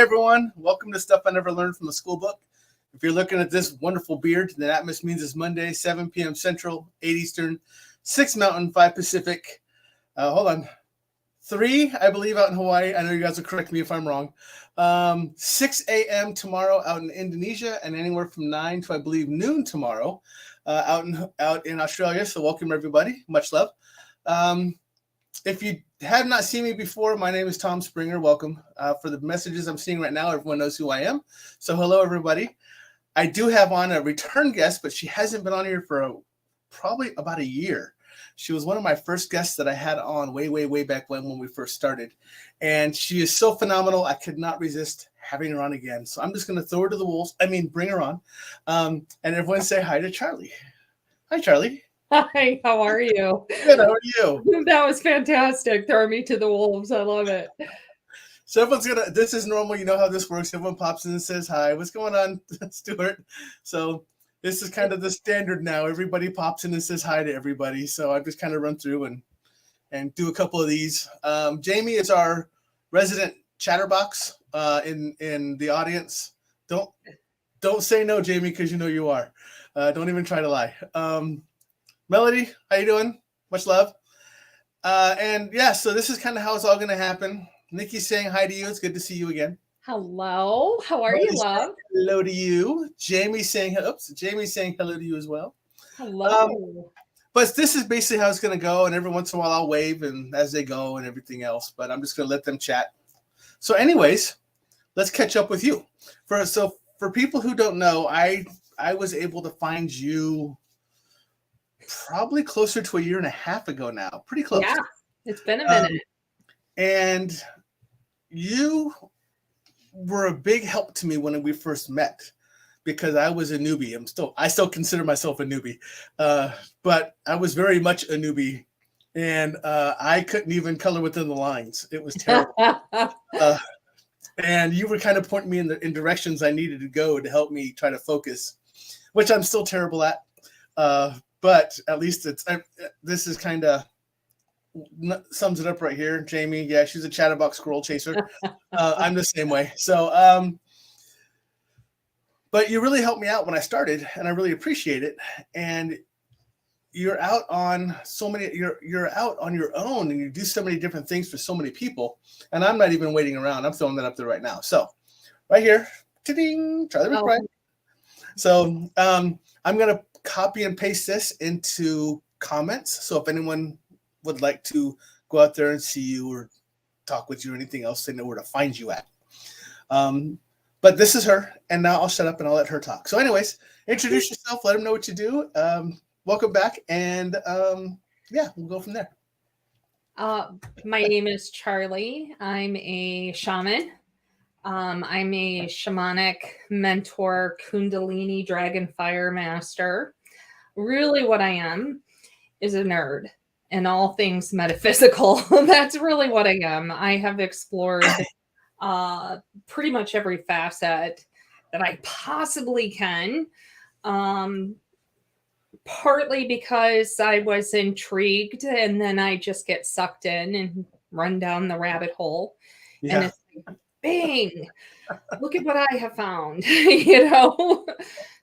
everyone. Welcome to Stuff I Never Learned from the Schoolbook. If you're looking at this wonderful beard, then that means it's Monday, 7 p.m. Central, 8 Eastern, 6 Mountain, 5 Pacific. Hold on. 3, I believe, out in Hawaii. I know you guys will correct me if I'm wrong. 6 a.m. tomorrow out in Indonesia, and anywhere from 9 to, I believe, noon tomorrow out in Australia. So welcome, everybody. Much love. If you have not seen me before, my name is Tom Springer. Welcome. For the messages I'm seeing right now, everyone knows who I am. So hello, everybody. I do have on a return guest, but she hasn't been on here for probably about a year. She was one of my first guests that I had on way back when we first started. And she is so phenomenal, I could not resist having her on again. So I'm just going to throw her to the wolves. Bring her on. And everyone say hi to Charli. Hi, Charli. Hi, how are you? Good, how are you? That was fantastic. Throw me to the wolves. I love it. So this is normal. You know how this works. Everyone pops in and says hi. What's going on, Stuart? So this is kind of the standard now. Everybody pops in and says hi to everybody. So I just kind of run through and do a couple of these. Jamie is our resident chatterbox in the audience. Don't say no, Jamie, because you know you are. Don't even try to lie. Melody, how you doing? Much love. And yeah, so this is kind of how it's all going to happen. Nikki's saying hi to you. It's good to see you again. Hello. How are you, love? Hello to you. Jamie's saying hello to you as well. Hello. But this is basically how it's going to go. And every once in a while I'll wave and as they go and everything else. But I'm just going to let them chat. So anyways, let's catch up with you. For people who don't know, I was able to find you probably closer to a year and a half ago now. Pretty close. Yeah, it's been a minute. And you were a big help to me when we first met because I was a newbie. I still consider myself a newbie, but I was very much a newbie, and I couldn't even color within the lines. It was terrible. And you were kind of pointing me in directions I needed to go to help me try to focus, which I'm still terrible at. But at least this is kind of sums it up right here. Jamie, yeah, she's a chatterbox scroll chaser. I'm the same way. So, but you really helped me out when I started, and I really appreciate it. And you're out on you're out on your own, and you do so many different things for so many people. And I'm not even waiting around. I'm throwing that up there right now. So, right here, ta-ding, Charli McBride. So, I'm gonna copy and paste this into comments. So if anyone would like to go out there and see you or talk with you or anything else, they know where to find you at. But this is her, and now I'll shut up and I'll let her talk. So anyways, introduce yourself, let them know what you do. Welcome back, and yeah, we'll go from there. My name is Charli. I'm a shaman. I'm a shamanic mentor, Kundalini dragon fire master. Really what I am is a nerd in all things metaphysical. That's really what I am. I have explored pretty much every facet that I possibly can. Partly because I was intrigued, and then I just get sucked in and run down the rabbit hole. Yeah. And it's like, bang, look at what I have found,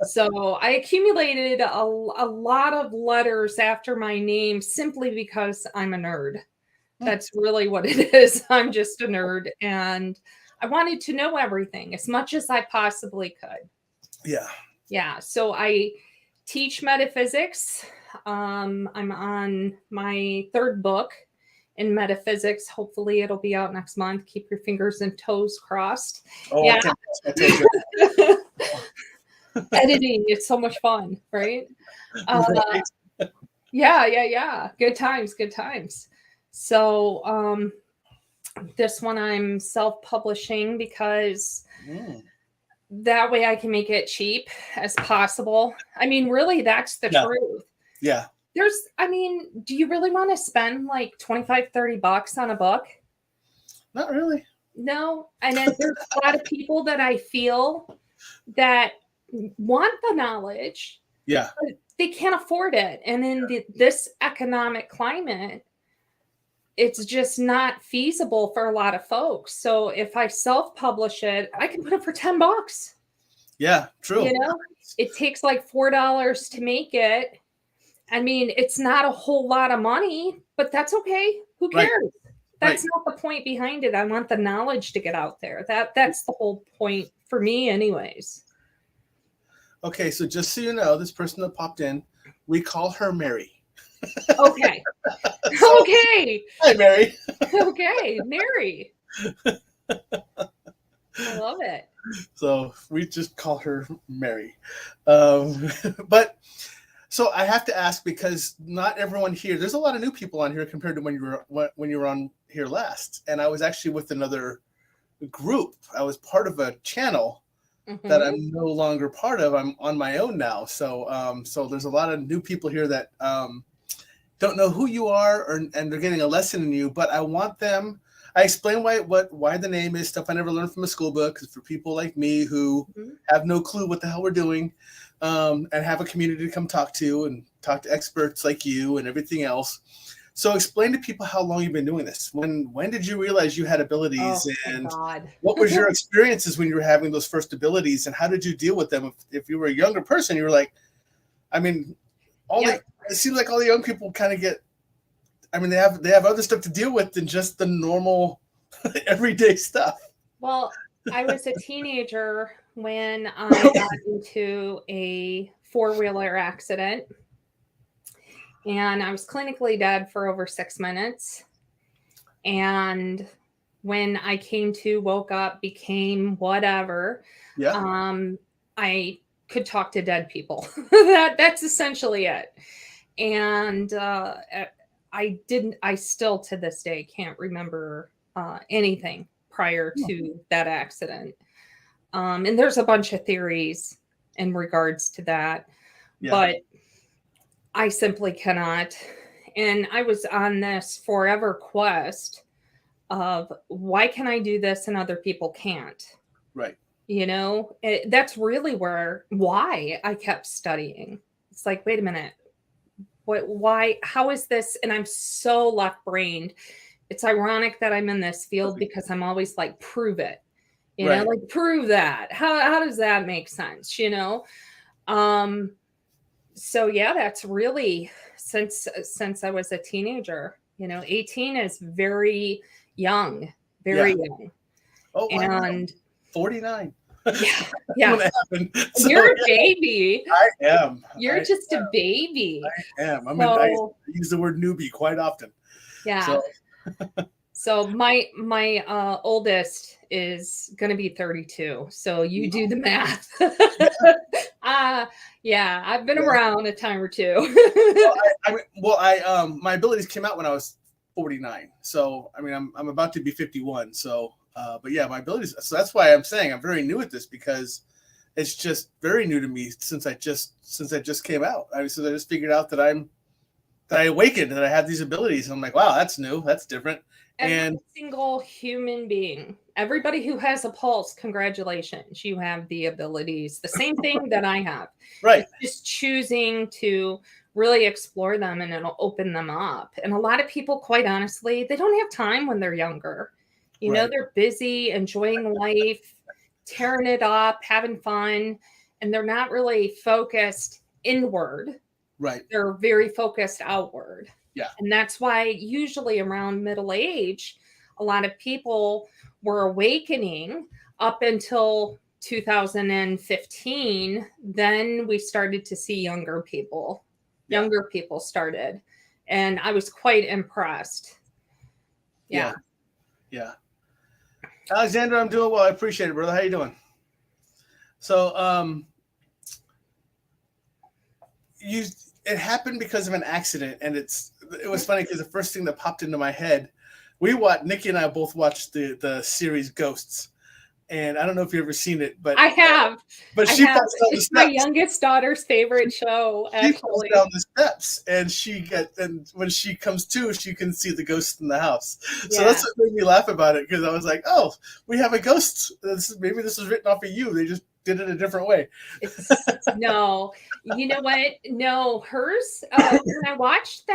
So I accumulated a lot of letters after my name simply because I'm a nerd. That's really what it is. I'm just a nerd, and I wanted to know everything as much as I possibly could. Yeah. Yeah. So I teach metaphysics. I'm on my 3rd book in metaphysics. Hopefully it'll be out next month. Keep your fingers and toes crossed. Oh, yeah. Editing, it's so much fun, right? Right. Yeah. Good times. So this one I'm self-publishing because that way I can make it cheap as possible. Really, that's the truth. Yeah. Do you really want to spend like $25-$30 on a book? Not really. No. And then there's a lot of people that I feel that want the knowledge. Yeah. But they can't afford it. And in this economic climate, it's just not feasible for a lot of folks. So if I self-publish it, I can put it for $10. Yeah, true. You know, it takes like $4 to make it. I mean, it's not a whole lot of money, but that's okay. Who cares? Right. That's not the point behind it. I want the knowledge to get out there. That's the whole point for me anyways. Okay, so just so you know, this person that popped in, we call her Mary. Okay. So, okay. Hi, Mary. Okay, Mary. I love it. So we just call her Mary. But so I have to ask, because not everyone here, there's a lot of new people on here compared to when you were on here last. And I was actually with another group. I was part of a channel that I'm no longer part of. I'm on my own now. So so there's a lot of new people here that don't know who you are, and they're getting a lesson in you. But I want them. I explain why the name is stuff I never learned from a school book. For people like me who have no clue what the hell we're doing, and have a community to come talk to, and talk to experts like you and everything else. So explain to people how long you've been doing this. When did you realize you had abilities, and what was your experiences when you were having those first abilities, and how did you deal with them? If you were a younger person, you were like, I mean, it seems like all the young people kind of get. I mean, they have other stuff to deal with than just the normal, everyday stuff. Well, I was a teenager when I got into a 4-wheeler accident, and I was clinically dead for over 6 minutes. And when I came to, woke up, became whatever, I could talk to dead people. That's essentially it. And I still to this day can't remember anything prior to that accident. And there's a bunch of theories in regards to that, but I simply cannot. And I was on this forever quest of why can I do this and other people can't? Right. You know, that's really why I kept studying. It's like, wait a minute. Why, how is this? And I'm so left-brained. It's ironic that I'm in this field because I'm always like, prove it, you know, like prove that. How does that make sense? You know? So yeah, that's really since I was a teenager, you know, 18 is very young, very young. Oh, and 49. Yeah. So, you're a baby. I am. You're just a baby. I am. I use the word newbie quite often. Yeah. So my oldest is going to be 32. So you do the math. Yeah, I've been around a time or two. My abilities came out when I was 49. So, I mean, I'm about to be 51. So, but yeah, my abilities. So that's why I'm saying I'm very new at this, because it's just very new to me since I just came out. I just figured out that I awakened, that I have these abilities. And I'm like, wow, that's new. That's different. Every single human being, everybody who has a pulse, congratulations, you have the abilities. The same thing that I have. Right. It's just choosing to really explore them, and it'll open them up. And a lot of people, quite honestly, they don't have time when they're younger. You know, they're busy, enjoying life, tearing it up, having fun, and they're not really focused inward. Right. They're very focused outward. Yeah. And that's why usually around middle age, a lot of people were awakening up until 2015. Then we started to see younger people. Younger people started. And I was quite impressed. Yeah. Alexander, I'm doing well. I appreciate it, brother. How you doing? So it happened because of an accident, and it was funny because the first thing that popped into my head, Nikki and I both watched the series Ghosts, and I don't know if you've ever seen it, but I have. But I she have. falls down the It's steps. my youngest daughter's favorite show. She falls down the steps, and when she comes to, she can see the ghost in the house. So that's what made me laugh about it, because I was like, oh, we have a ghost. Maybe this was written off of you. They just did it a different way. No, you know what? No, hers. When I watched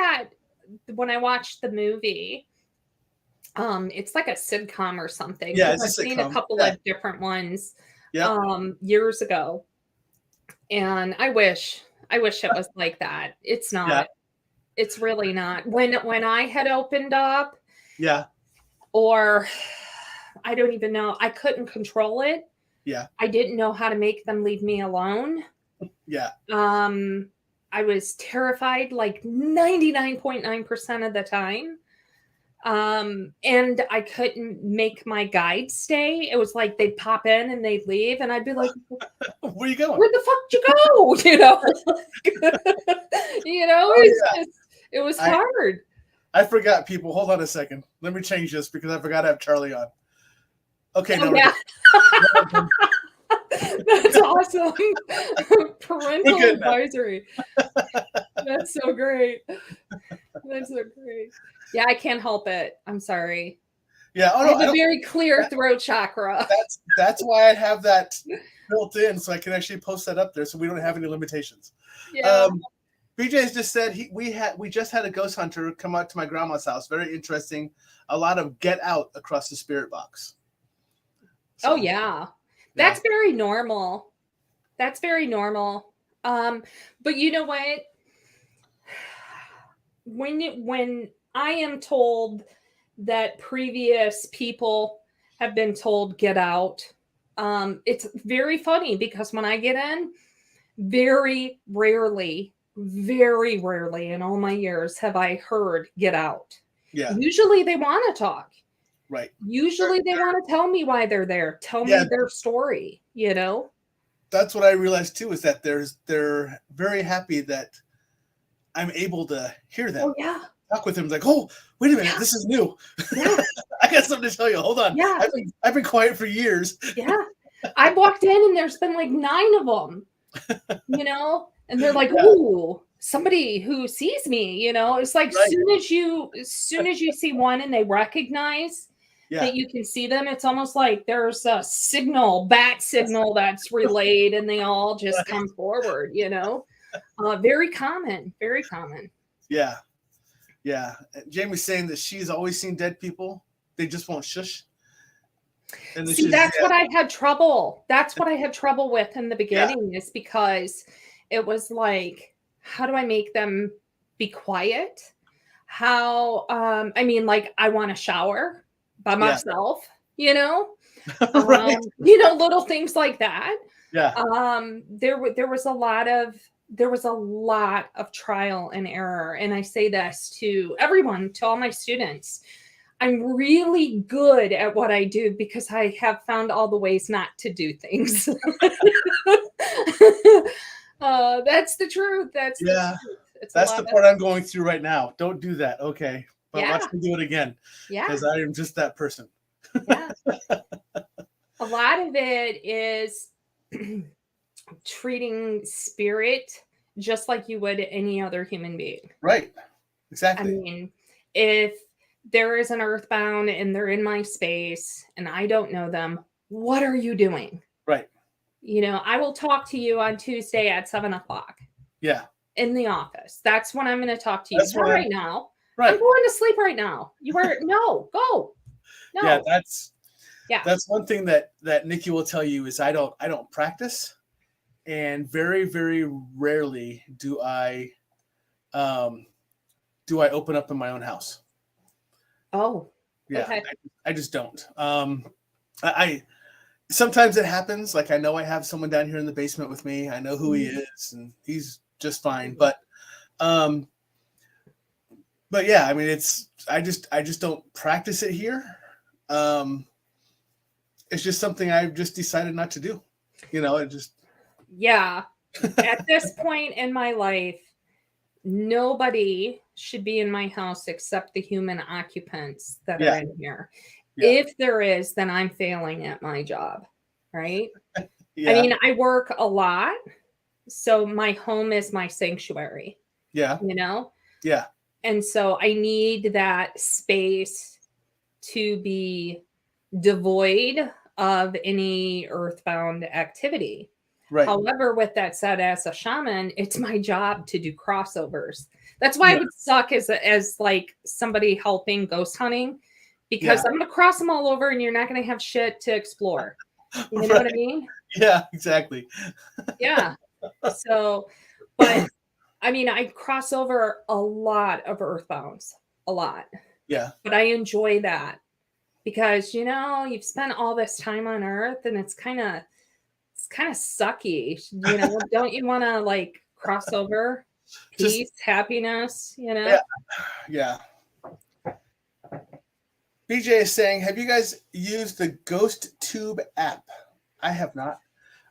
the movie, It's like a sitcom or something. Yeah, 'Cause it's I've a seen a sitcom. couple Yeah. of different ones Yep. years ago. And I wish it was like that. It's Yeah. not. It's really not. When I had opened up, Yeah. or I don't even know, I couldn't control it. Yeah. I didn't know how to make them leave me alone. Yeah. I was terrified like 99.9% of the time. And I couldn't make my guide stay. It was like they'd pop in and they'd leave, and I'd be like, Where are you going? where the fuck did you go? You know, it was hard. I forgot, people. Hold on a second. Let me change this because I forgot to have Charlie on. Okay, no. Yeah. That's awesome. Parental advisory. That's so great. That's so great. Yeah, I can't help it. I'm sorry. Yeah, I have a very clear throat chakra. That's why I have that built in, so I can actually post that up there, so we don't have any limitations. Yeah. BJ's just said we just had a ghost hunter come out to my grandma's house. Very interesting. A lot of get out across the spirit box. So, oh yeah. That's very normal. That's very normal. But you know what? When I am told that previous people have been told get out, it's very funny because when I get in, very rarely in all my years have I heard get out. Yeah. Usually they want to talk. Right. Usually they want to tell me why they're there. Tell me their story, you know? That's what I realized too, is that they're very happy that I'm able to hear them. Oh, yeah. Talk with them. Like, oh, wait a minute, this is new. Yeah. I got something to tell you. Hold on. Yeah. I've been quiet for years. Yeah. I walked in and there's been like 9 of them, you know? And they're like, ooh, somebody who sees me, you know? It's like as soon as you see one and they recognize that you can see them, it's almost like there's a bat signal that's relayed and they all just come forward, you know? Very common. Yeah. Yeah. Jamie's saying that she's always seen dead people. They just won't shush. And see, that's what I had trouble. That's what I had trouble with in the beginning, is because it was like, how do I make them be quiet? How, I mean, like, I want to shower by myself, you know? Right. You know, little things like that. Yeah. There was a lot of trial and error. And I say this to everyone, to all my students. I'm really good at what I do because I have found all the ways not to do things. That's the truth. That's the truth. That's the part I'm going through right now. Don't do that. Okay. But watch me do it again. Yeah. Because I am just that person. Yeah. A lot of it is treating spirit just like you would any other human being. Right. Exactly. I mean, if there is an earthbound and they're in my space and I don't know them, what are you doing? Right. You know, I will talk to you on Tuesday at 7:00. Yeah. In the office. That's when I'm going to talk to you. Not right now. Right. I'm going to sleep right now. You are no, go. No. Yeah, that's one thing that Nikki will tell you is I don't practice, and very, very rarely do I open up in my own house. Oh. Yeah. Okay. I just don't. I sometimes it happens. Like, I know I have someone down here in the basement with me. I know who he is, and he's just fine. But yeah, I mean, I just don't practice it here. It's just something I've just decided not to do. You know, it just. Yeah. At this point in my life, nobody should be in my house except the human occupants that are in here. Yeah. If there is, then I'm failing at my job. Right. Yeah. I mean, I work a lot. So my home is my sanctuary. Yeah. You know? Yeah. And so I need that space to be devoid of any earthbound activity. Right. However, with that said, as a shaman, it's my job to do crossovers. That's why it would suck as like somebody helping ghost hunting, because I'm going to cross them all over and you're not going to have shit to explore. You know what I mean? Yeah, exactly. Yeah. So, but I mean, I cross over a lot of earthbounds, a lot. Yeah. But I enjoy that because, you know, you've spent all this time on earth and it's kind of sucky. You know, don't you want to like cross over peace, happiness, you know? Yeah. BJ is saying, have you guys used the Ghost Tube app? I have not.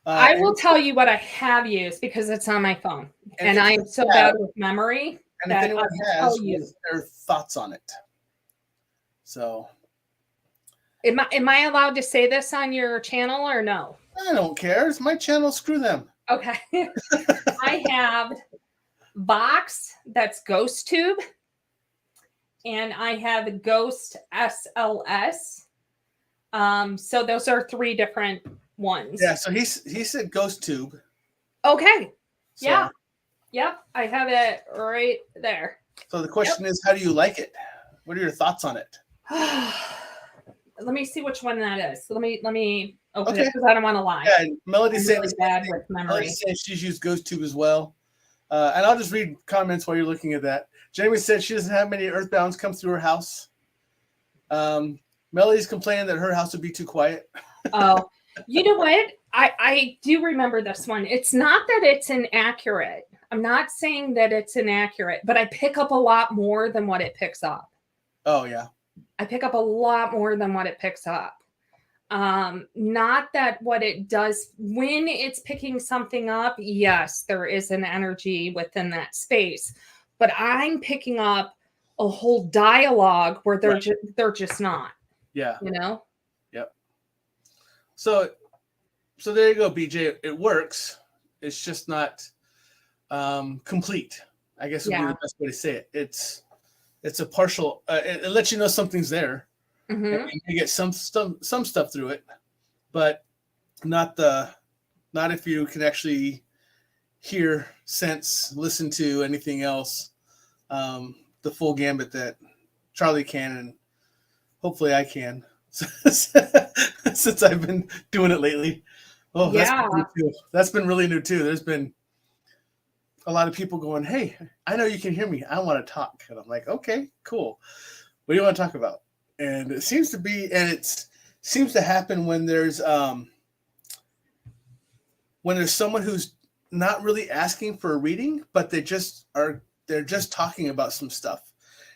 I will tell you what I have used because it's on my phone. And I'm so bad with memory. And if anyone has, their thoughts on it. So. Am I allowed to say this on your channel or no? I don't care. It's my channel. Screw them. Okay. I have Box, that's Ghost Tube. And I have Ghost SLS. So those are 3 different ones. Yeah, so he said Ghost Tube. Okay. So. Yeah. Yep. I have it right there. So the question is, how do you like it? What are your thoughts on it? Let me see which one that is. Let me open it because I don't want to lie. Yeah, Melody's saying really bad with memory. Melody's saying she's used Ghost Tube as well. And I'll just read comments while you're looking at that. Jamie said she doesn't have many earthbounds come through her house. Melody's complaining that her house would be too quiet. Oh, you know what? I do remember this one. It's not that it's inaccurate. I'm not saying that it's inaccurate, but I pick up a lot more than what it picks up. Oh, yeah. I pick up a lot more than what it picks up. Not that what it does when it's picking something up. Yes, there is an energy within that space, but I'm picking up a whole dialogue where they're just not. Yeah. You know? Yep. So there you go, BJ. It works. It's just not complete, I guess would be the best way to say it. It's a partial, it lets you know something's there. Mm-hmm. And you get some stuff through it, but not if you can actually hear, sense, listen to anything else. The full gambit that Charlie can, and hopefully I can, since I've been doing it lately. Oh, that's been really new too. There's been a lot of people going, "Hey, I know you can hear me. I want to talk." And I'm like, "Okay, cool. What do you want to talk about?" And it seems to happen when there's someone who's not really asking for a reading, but they're just talking about some stuff.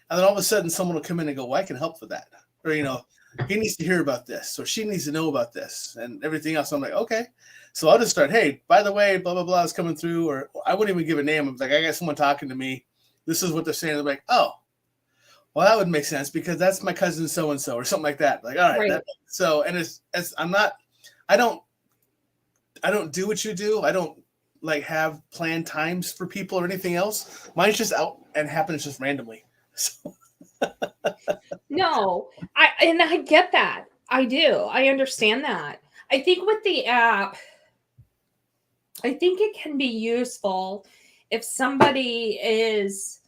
And then all of a sudden someone will come in and go, "Well, I can help with that." Or, you know, he needs to hear about this, or she needs to know about this and everything else. I'm like, okay. So I'll just start, "Hey, by the way, blah, blah, blah is coming through." Or I wouldn't even give a name. I'm like, "I got someone talking to me. This is what they're saying." They're like, "Oh, well, that would make sense because that's my cousin so-and-so," or something like that. Like, all right. I don't do what you do. I don't like have planned times for people or anything else. Mine's just out and happens just randomly. So. No, I get that. I do. I understand that. I think with the app, I think it can be useful if somebody is,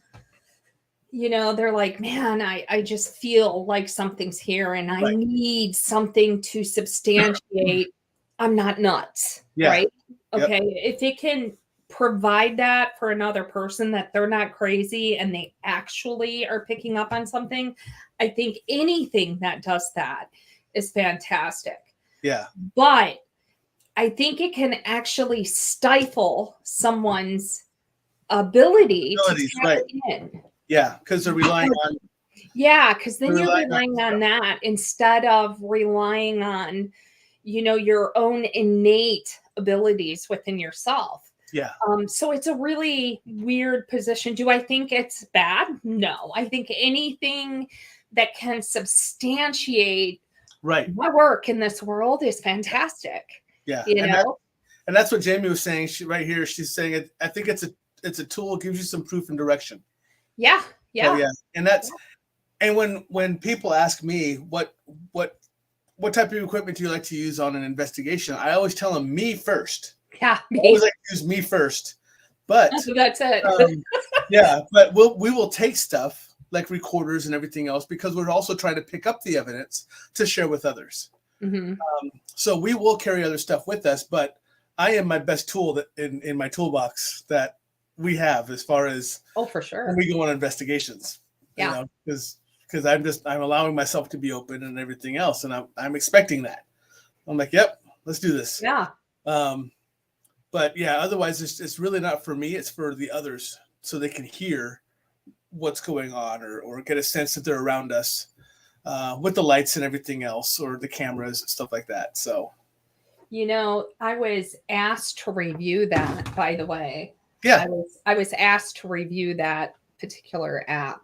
you know, they're like, "Man, I just feel like something's here and I need something to substantiate I'm not nuts." Yeah. Right? Okay. Yep. If it can provide that for another person, that they're not crazy and they actually are picking up on something, I think anything that does that is fantastic. Yeah. But I think it can actually stifle someone's ability to tap in. Yeah, because they're relying on. Yeah, because then you're relying on that instead of relying on, you know, your own innate abilities within yourself. Yeah. So it's a really weird position. Do I think it's bad? No. I think anything that can substantiate my work in this world is fantastic. Yeah. And that's what Jamie was saying. She's saying it. I think it's a tool, gives you some proof and direction. Yeah. Yeah. So, yeah. And when people ask me what type of equipment do you like to use on an investigation, I always tell them me first. Yeah, I always like to use me first, but that's it. yeah, but we will take stuff like recorders and everything else, because we're also trying to pick up the evidence to share with others. Mm-hmm. So we will carry other stuff with us, but I am my best tool that in my toolbox that we have as far as for sure when we go on investigations. Yeah. Because I'm allowing myself to be open and everything else, and I'm expecting that. I'm like, yep, let's do this. Yeah. But yeah, otherwise it's really not for me. It's for the others, so they can hear what's going on or get a sense that they're around us with the lights and everything else, or the cameras and stuff like that. So, I was asked to review that, by the way. Yeah. I was asked to review that particular app.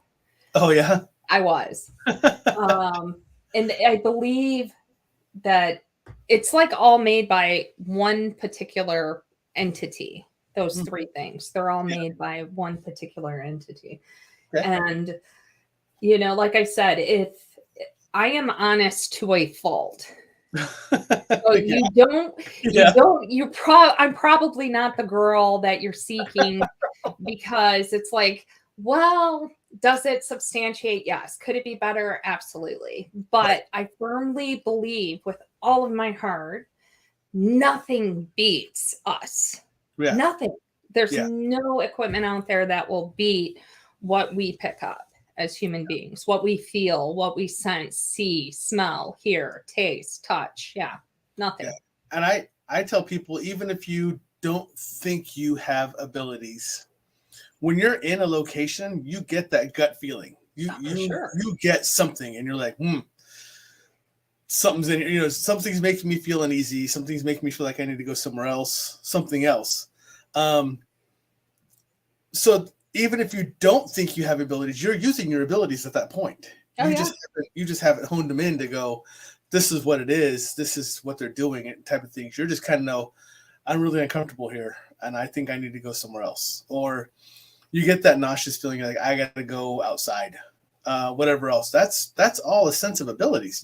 Oh, yeah. I was. And I believe that it's like all made by one particular entity. Those three things, they're all made by one particular entity. Okay. And, like I said, if I am honest to a fault, so I'm probably not the girl that you're seeking, because it's like, well, does it substantiate? Yes. Could it be better? Absolutely. But I firmly believe with all of my heart, nothing beats us. Yeah. Nothing. There's no equipment out there that will beat what we pick up as human beings, what we feel, what we sense, see, smell, hear, taste, touch. Yeah. Nothing. Yeah. And I tell people, even if you don't think you have abilities, when you're in a location, you get that gut feeling. You get something, and you're like, something's in here. Something's making me feel uneasy. Something's making me feel like I need to go somewhere else. Something else. So even if you don't think you have abilities, you're using your abilities at that point. You just haven't honed them in to go, this is what it is. This is what they're doing, and type of things. You're just kind of know, I'm really uncomfortable here, and I think I need to go somewhere else. Or you get that nauseous feeling like I got to go outside, whatever else. That's all a sense of abilities.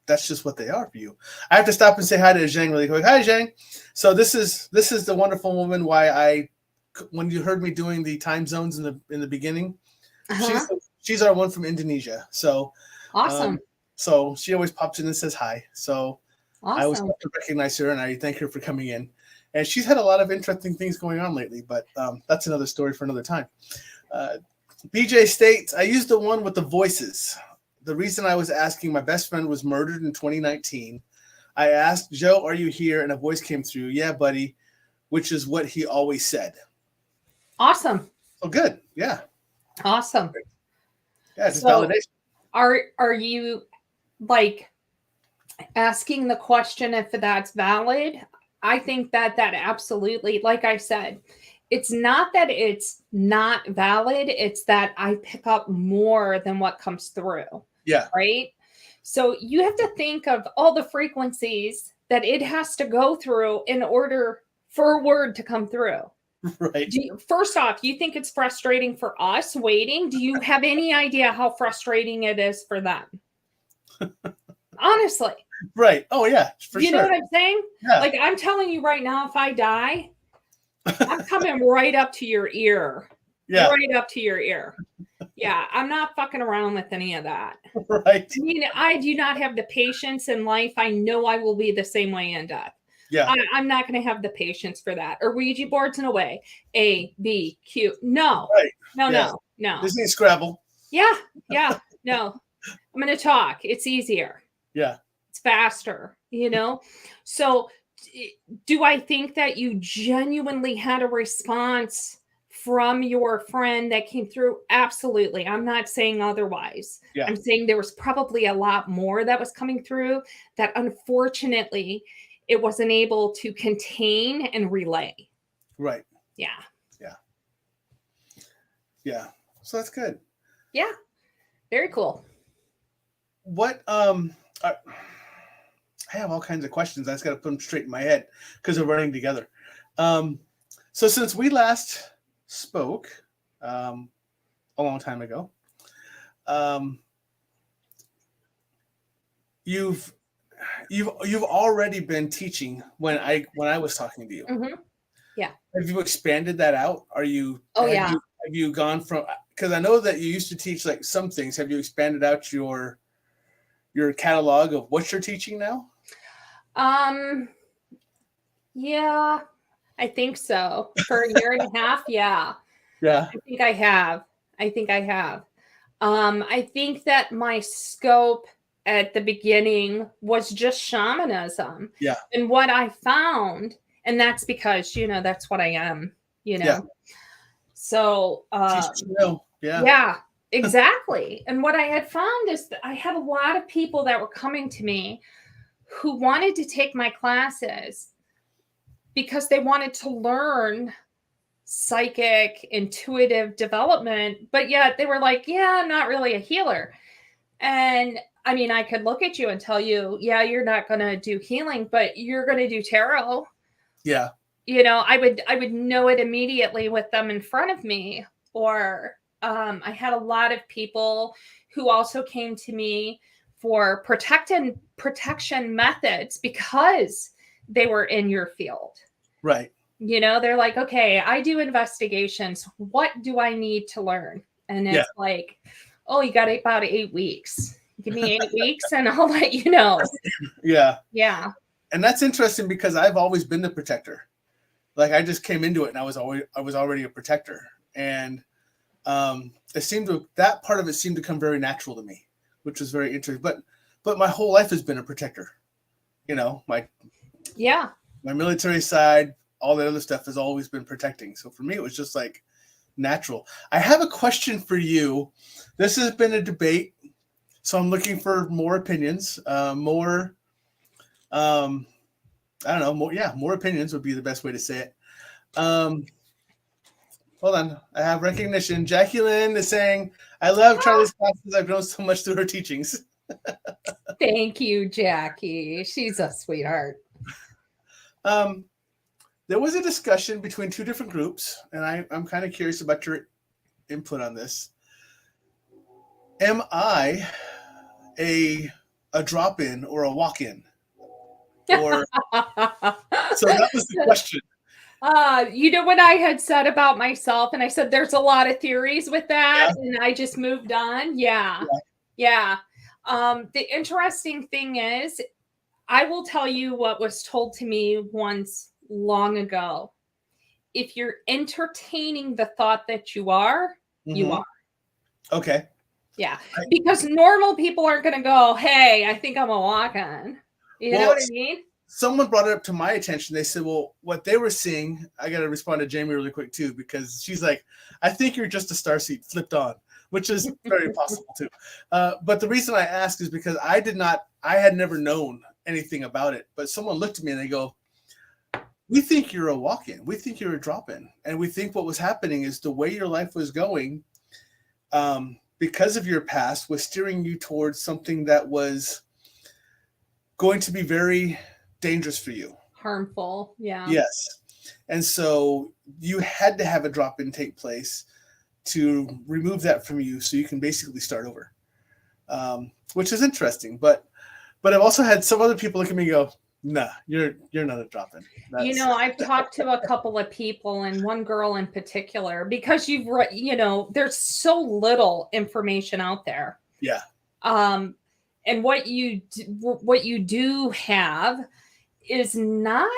That's just what they are for you. I have to stop and say hi to Zhang really quick. Hi, Zhang. So this is the wonderful woman when you heard me doing the time zones in the beginning, she's our one from Indonesia. So awesome. So she always pops in and says hi. So awesome. I always have to recognize her, and I thank her for coming in. And she's had a lot of interesting things going on lately, but that's another story for another time. BJ states, I used the one with the voices. The reason I was asking, my best friend was murdered in 2019. I asked, Joe, are you here? And a voice came through. Yeah, buddy, which is what he always said. Awesome. Oh, good. Yeah. Awesome. Yeah, it's validation. Are you like asking the question if that's valid? I think that absolutely, like I said, it's not that it's not valid. It's that I pick up more than what comes through. Yeah. Right. So you have to think of all the frequencies that it has to go through in order for a word to come through. Right. First off, you think it's frustrating for us waiting? Do you have any idea how frustrating it is for them? Honestly. Right. Oh, yeah. For you sure. know what I'm saying? Yeah. Like, I'm telling you right now, if I die, I'm coming right up to your ear. Yeah. Right up to your ear. Yeah. I'm not fucking around with any of that. Right. I mean, I do not have the patience in life. I know I will be the same way in death. Yeah. I'm not going to have the patience for that. Or Ouija boards in a way. A, B, Q. No. Right. No. This ain't Scrabble. Yeah. No. I'm going to talk. It's easier. Yeah. It's faster, So do I think that you genuinely had a response from your friend that came through? Absolutely. I'm not saying otherwise. Yeah. I'm saying there was probably a lot more that was coming through that unfortunately it wasn't able to contain and relay. Right. Yeah. So that's good. Yeah. Very cool. What, I have all kinds of questions. I just got to put them straight in my head because they're running together. So since we last spoke a long time ago, you've already been teaching when I was talking to you. Mm-hmm. Yeah. Have you expanded that out? Are you? Oh, yeah. Have you gone from? because I know that you used to teach like some things. Have you expanded out your catalog of what you're teaching now? Yeah, I think so. For a year and a half, yeah. Yeah. I think I have. I think that my scope at the beginning was just shamanism. Yeah. And what I found, and that's because, that's what I am, Yeah. So, yeah, exactly. And what I had found is that I had a lot of people that were coming to me who wanted to take my classes because they wanted to learn psychic, intuitive development, but yet they were like, yeah, I'm not really a healer. And I mean, I could look at you and tell you, yeah, you're not going to do healing, but you're going to do tarot. Yeah. I would know it immediately with them in front of me. Or I had a lot of people who also came to me for protection methods because they were in your field. Right. They're like, okay, I do investigations. What do I need to learn? And it's like, oh, you got about 8 weeks. Give me 8 weeks and I'll let you know. Yeah. Yeah. And that's interesting because I've always been the protector. Like I just came into it and I was already a protector. And that part of it seemed to come very natural to me, which was very interesting. But my whole life has been a protector. My military side, all that other stuff has always been protecting. So for me, it was just like natural. I have a question for you. This has been a debate, so I'm looking for more opinions, more opinions would be the best way to say it. Hold on. I have recognition. Jackie Lynn is saying, I love Charli's classes. I've grown so much through her teachings. Thank you, Jackie. She's a sweetheart. There was a discussion between two different groups, and I'm kind of curious about your input on this. Am I a drop-in or a walk-in? Or so that was the question. What I had said about myself, and I said there's a lot of theories with that, and I just moved on. Yeah. The interesting thing is, I will tell you what was told to me once long ago. If you're entertaining the thought that you are, you are. Okay. Yeah. Because normal people aren't going to go, hey, I think I'm a walk-on. You know what I mean? Someone brought it up to my attention. They said, well, what they were seeing, I got to respond to Jamie really quick too, because she's like, I think you're just a starseed flipped on, which is very possible too. But the reason I ask is because I had never known anything about it, but someone looked at me and they go, we think you're a walk-in. We think you're a drop-in. And we think what was happening is the way your life was going, because of your past, was steering you towards something that was going to be very dangerous for you. Harmful. Yeah. Yes. And so you had to have a drop-in take place to remove that from you so you can basically start over, which is interesting. But I've also had some other people look at me and go, nah, you're not a drop-in. I've talked to a couple of people, and one girl in particular, because there's so little information out there. Yeah. And what you do have is not,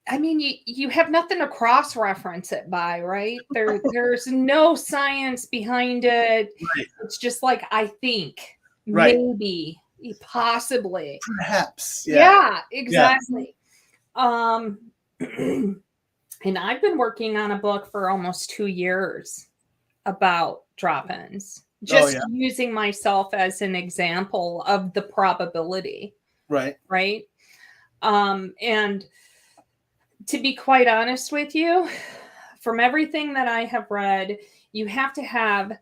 I mean, you have nothing to cross-reference it by, right? There's no science behind it. Right. It's just like, I think, maybe, possibly. Perhaps. Yeah, exactly. Yeah. And I've been working on a book for almost 2 years about drop-ins. Just using myself as an example of the probability. Right. And to be quite honest with you, from everything that I have read, you have to have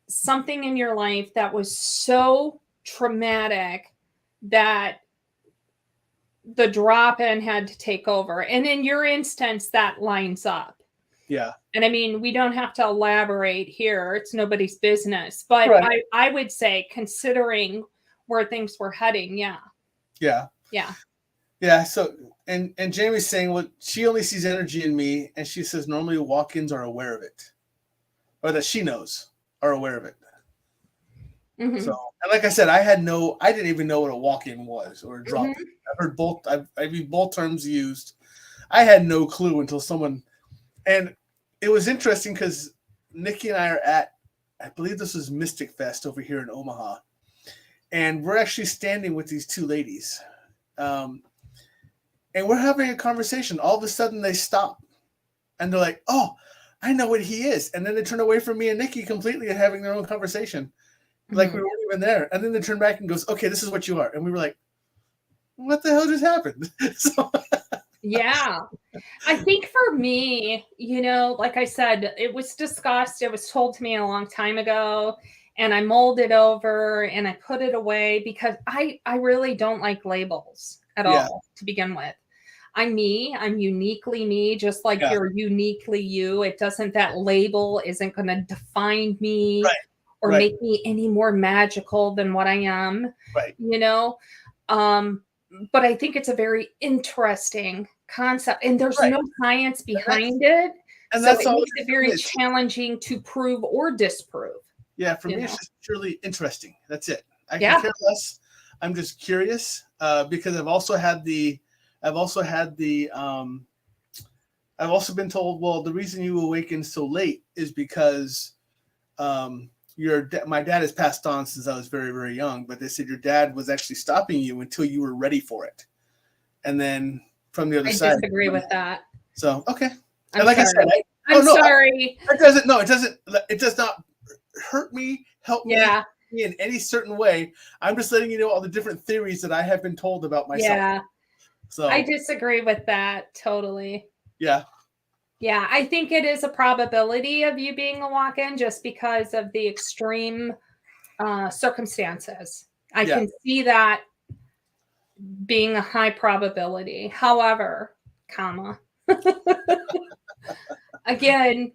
something in your life that was so traumatic that the drop-in had to take over. And in your instance, that lines up. Yeah. And I mean, we don't have to elaborate here. It's nobody's business. But I would say, considering where things were heading, yeah. So, and Jamie's saying, well, she only sees energy in me, and she says normally walk-ins are aware of it. or that she knows are aware of it. Mhm. So, and like I said, I didn't even know what a walk-in was or a drop-in. Mhm. I've heard both. I've used both terms used. I had no clue until someone, and it was interesting because Nikki and I are at, I believe this is Mystic Fest over here in Omaha, and we're actually standing with these two ladies, and we're having a conversation. All of a sudden, they stop, and they're like, "Oh, I know what he is," and then they turn away from me and Nikki completely and having their own conversation. Like we weren't even there. And then they turn back and goes, "Okay, this is what you are." And we were like, "What the hell just happened?" So, Yeah. I think for me, like I said, it was discussed. It was told to me a long time ago, and I mulled it over and I put it away because I really don't like labels at all to begin with. I'm me. I'm uniquely me, just like you're uniquely you. That label isn't going to define me or make me any more magical than what I am, but I think it's a very interesting concept, and there's no science behind it. And so that's it makes it very challenging to prove or disprove. Yeah, for me, it's just purely interesting. That's it. I can care less. I'm just curious because I've also been told, well, the reason you awakened so late is because my dad has passed on since I was very, very young, but they said your dad was actually stopping you until you were ready for it. And then from the other side. I disagree with that. So, okay. I'm sorry. It does not hurt me, help me in any certain way. I'm just letting you know all the different theories that I have been told about myself. Yeah. So I disagree with that totally. Yeah. Yeah, I think it is a probability of you being a walk-in just because of the extreme circumstances. I can see that being a high probability. However, again,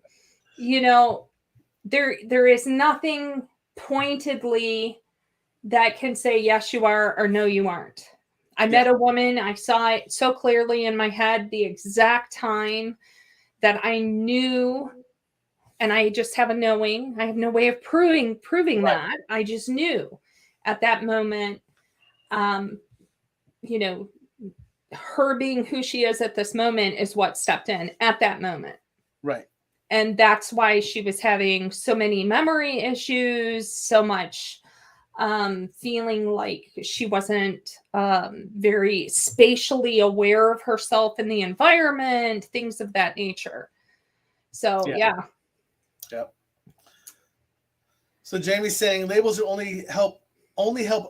there is nothing pointedly that can say yes you are or no you aren't. I met a woman, I saw it so clearly in my head the exact time that I knew, and I just have a knowing. I have no way of proving that. I just knew at that moment, her being who she is at this moment is what stepped in at that moment. Right. And that's why she was having so many memory issues, so much feeling like she wasn't very spatially aware of herself in the environment, things of that nature. So, yeah. So Jamie's saying labels are only help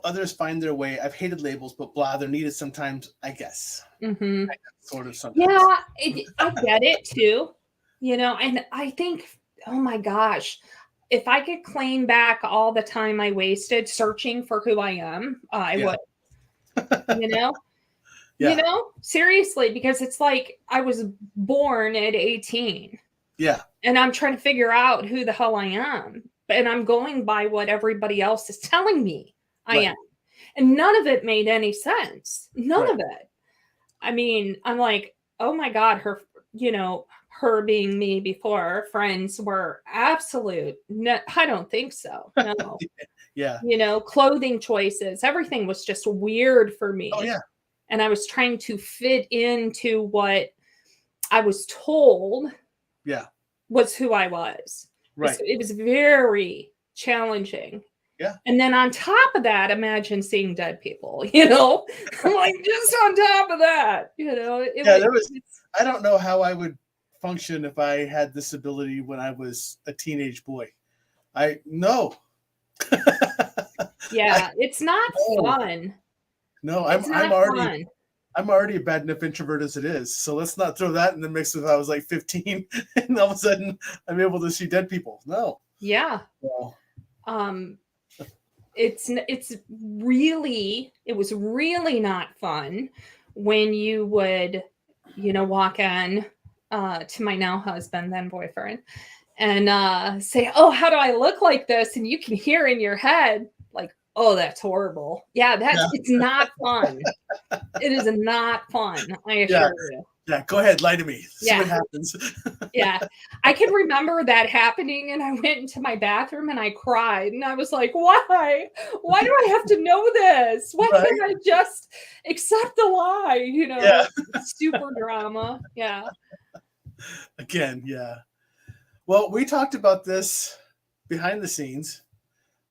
others find their way. I've hated labels, but blah, they're needed sometimes, I guess. Mm-hmm. Sort of sometimes. Yeah, I get it too. And I think, oh my gosh, if I could claim back all the time I wasted searching for who I am, I would. Seriously, because it's like I was born at 18. Yeah. And I'm trying to figure out who the hell I am. And I'm going by what everybody else is telling me I am. And none of it made any sense. None of it. I mean, I'm like, oh my God, her being me before, friends were absolute. No, I don't think so. No. Yeah. Clothing choices, everything was just weird for me. Oh, yeah. And I was trying to fit into what I was told was who I was. Right. It was very challenging. Yeah. And then on top of that, imagine seeing dead people, like just on top of that, I don't know how I would function if I had this ability when I was a teenage boy. No. Yeah, it's not fun. No, I'm already a bad enough introvert as it is. So let's not throw that in the mix with I was like 15 and all of a sudden I'm able to see dead people. No. Yeah. No. It was really not fun when you would, walk in to my now husband, then boyfriend, and say, "Oh, how do I look like this?" And you can hear in your head, like, "Oh, that's horrible." Yeah, it's not fun. It is not fun. I assure you. Yeah, go ahead, lie to me. See Yeah. what happens. Yeah. I can remember that happening, and I went into my bathroom and I cried, and I was like, why? Why do I have to know this? Why Right? can't I just accept the lie? Yeah. Super drama. Yeah. Again, yeah. Well, we talked about this behind the scenes.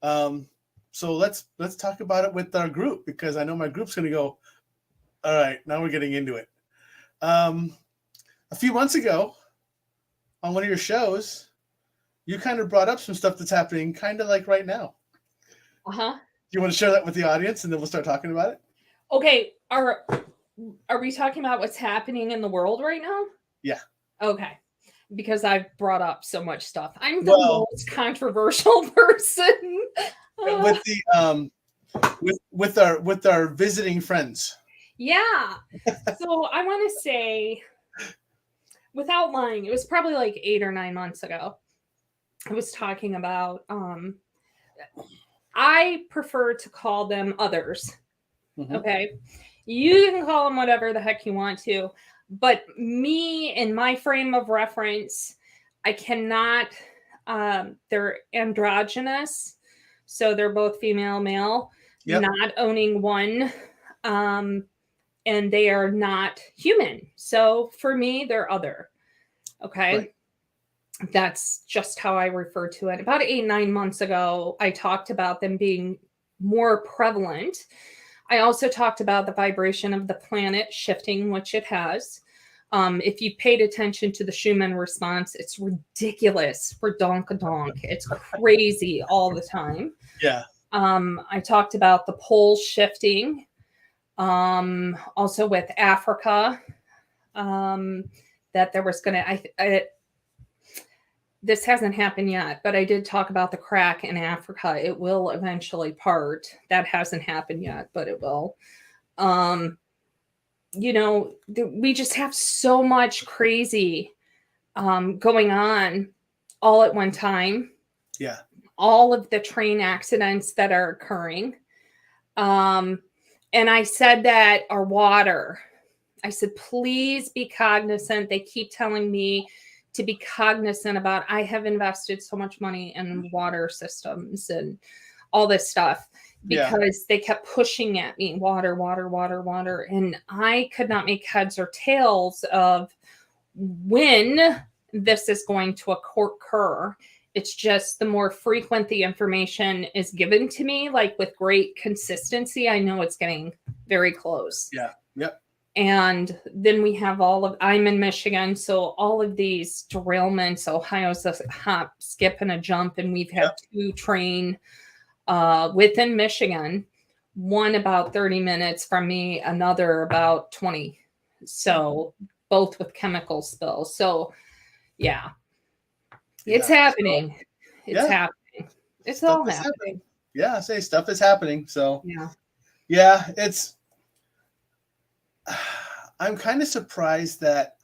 So let's talk about it with our group, because I know my group's going to go, all right, now we're getting into it. A few months ago on one of your shows, you kind of brought up some stuff that's happening kind of like right now. Uh-huh. Do you want to share that with the audience, and then we'll start talking about it? Okay. Are we talking about what's happening in the world right now? Yeah. Okay. Because I've brought up so much stuff. I'm the most controversial person. With the with our visiting friends. Yeah. So I want to say, without lying, it was probably like 8 or 9 months ago. I was talking about I prefer to call them others. Mm-hmm. Okay. You can call them whatever the heck you want to, but me, in my frame of reference, I cannot, they're androgynous. So they're both female, male, not owning one. And they are not human. So for me, they're other. Okay. Right. That's just how I refer to it. About 8, 9 months ago, I talked about them being more prevalent. I also talked about the vibration of the planet shifting, which it has. If you paid attention to the Schumann response, it's ridiculous. Redonk-a-donk. It's crazy all the time. Yeah. I talked about the poles shifting. Also with Africa, that there was going to, this hasn't happened yet, but I did talk about the crack in Africa. It will eventually part. That hasn't happened yet, but it will. We just have so much crazy going on all at one time. Yeah. All of the train accidents that are occurring. And I said that our water, I said, please be cognizant. They keep telling me to be cognizant about, I have invested so much money in water systems and all this stuff because they kept pushing at me, water. And I could not make heads or tails of when this is going to occur. It's just the more frequent the information is given to me, like with great consistency, I know it's getting very close. Yeah. Yep. And then we have I'm in Michigan, so all of these derailments, Ohio's a hop, skip, and a jump, and we've had 2 train within Michigan, one about 30 minutes from me, another about 20. So both with chemical spills. So yeah. It's happening. It's happening. It's stuff all happening. Yeah, I say stuff is happening. So yeah, it's. I'm kind of surprised that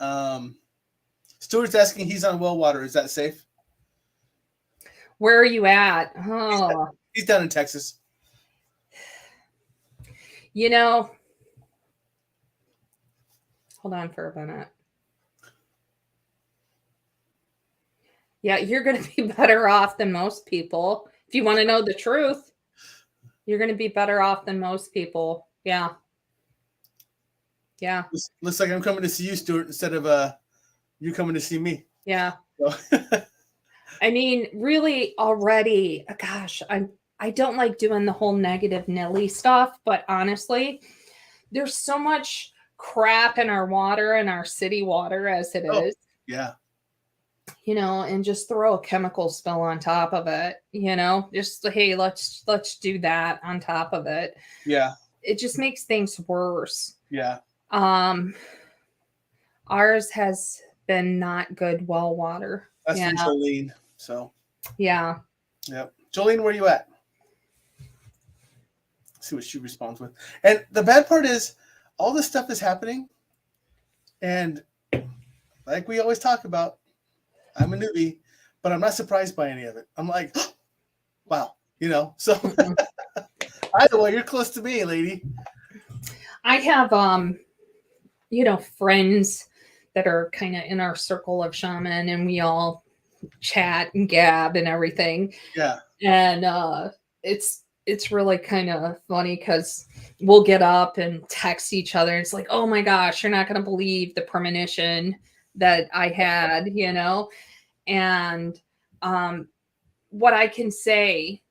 Stuart's asking. He's on well water. Is that safe? Where are you at? Oh, he's down in Texas. Hold on for a minute. Yeah, you're going to be better off than most people. If you want to know the truth, you're going to be better off than most people. Yeah. Yeah. Looks like I'm coming to see you, Stuart, instead of you coming to see me. Yeah. So. I mean, really already, gosh, I don't like doing the whole negative Nelly stuff, but honestly, there's so much crap in our water and our city water as it is. Yeah. And just throw a chemical spill on top of it, just, hey, let's do that on top of it. Yeah. It just makes things worse. Yeah. Ours has been not good well water. That's from Jolene. So. Yeah. Yep. Jolene, where you at? See what she responds with. And the bad part is all this stuff is happening. And like we always talk about, I'm a newbie, but I'm not surprised by any of it. I'm like, oh, wow, so either way, you're close to me, lady. I have, friends that are kind of in our circle of shaman, and we all chat and gab and everything. Yeah. And it's really kind of funny because we'll get up and text each other. It's like, oh my gosh, you're not going to believe the premonition that I had, you know? And what I can say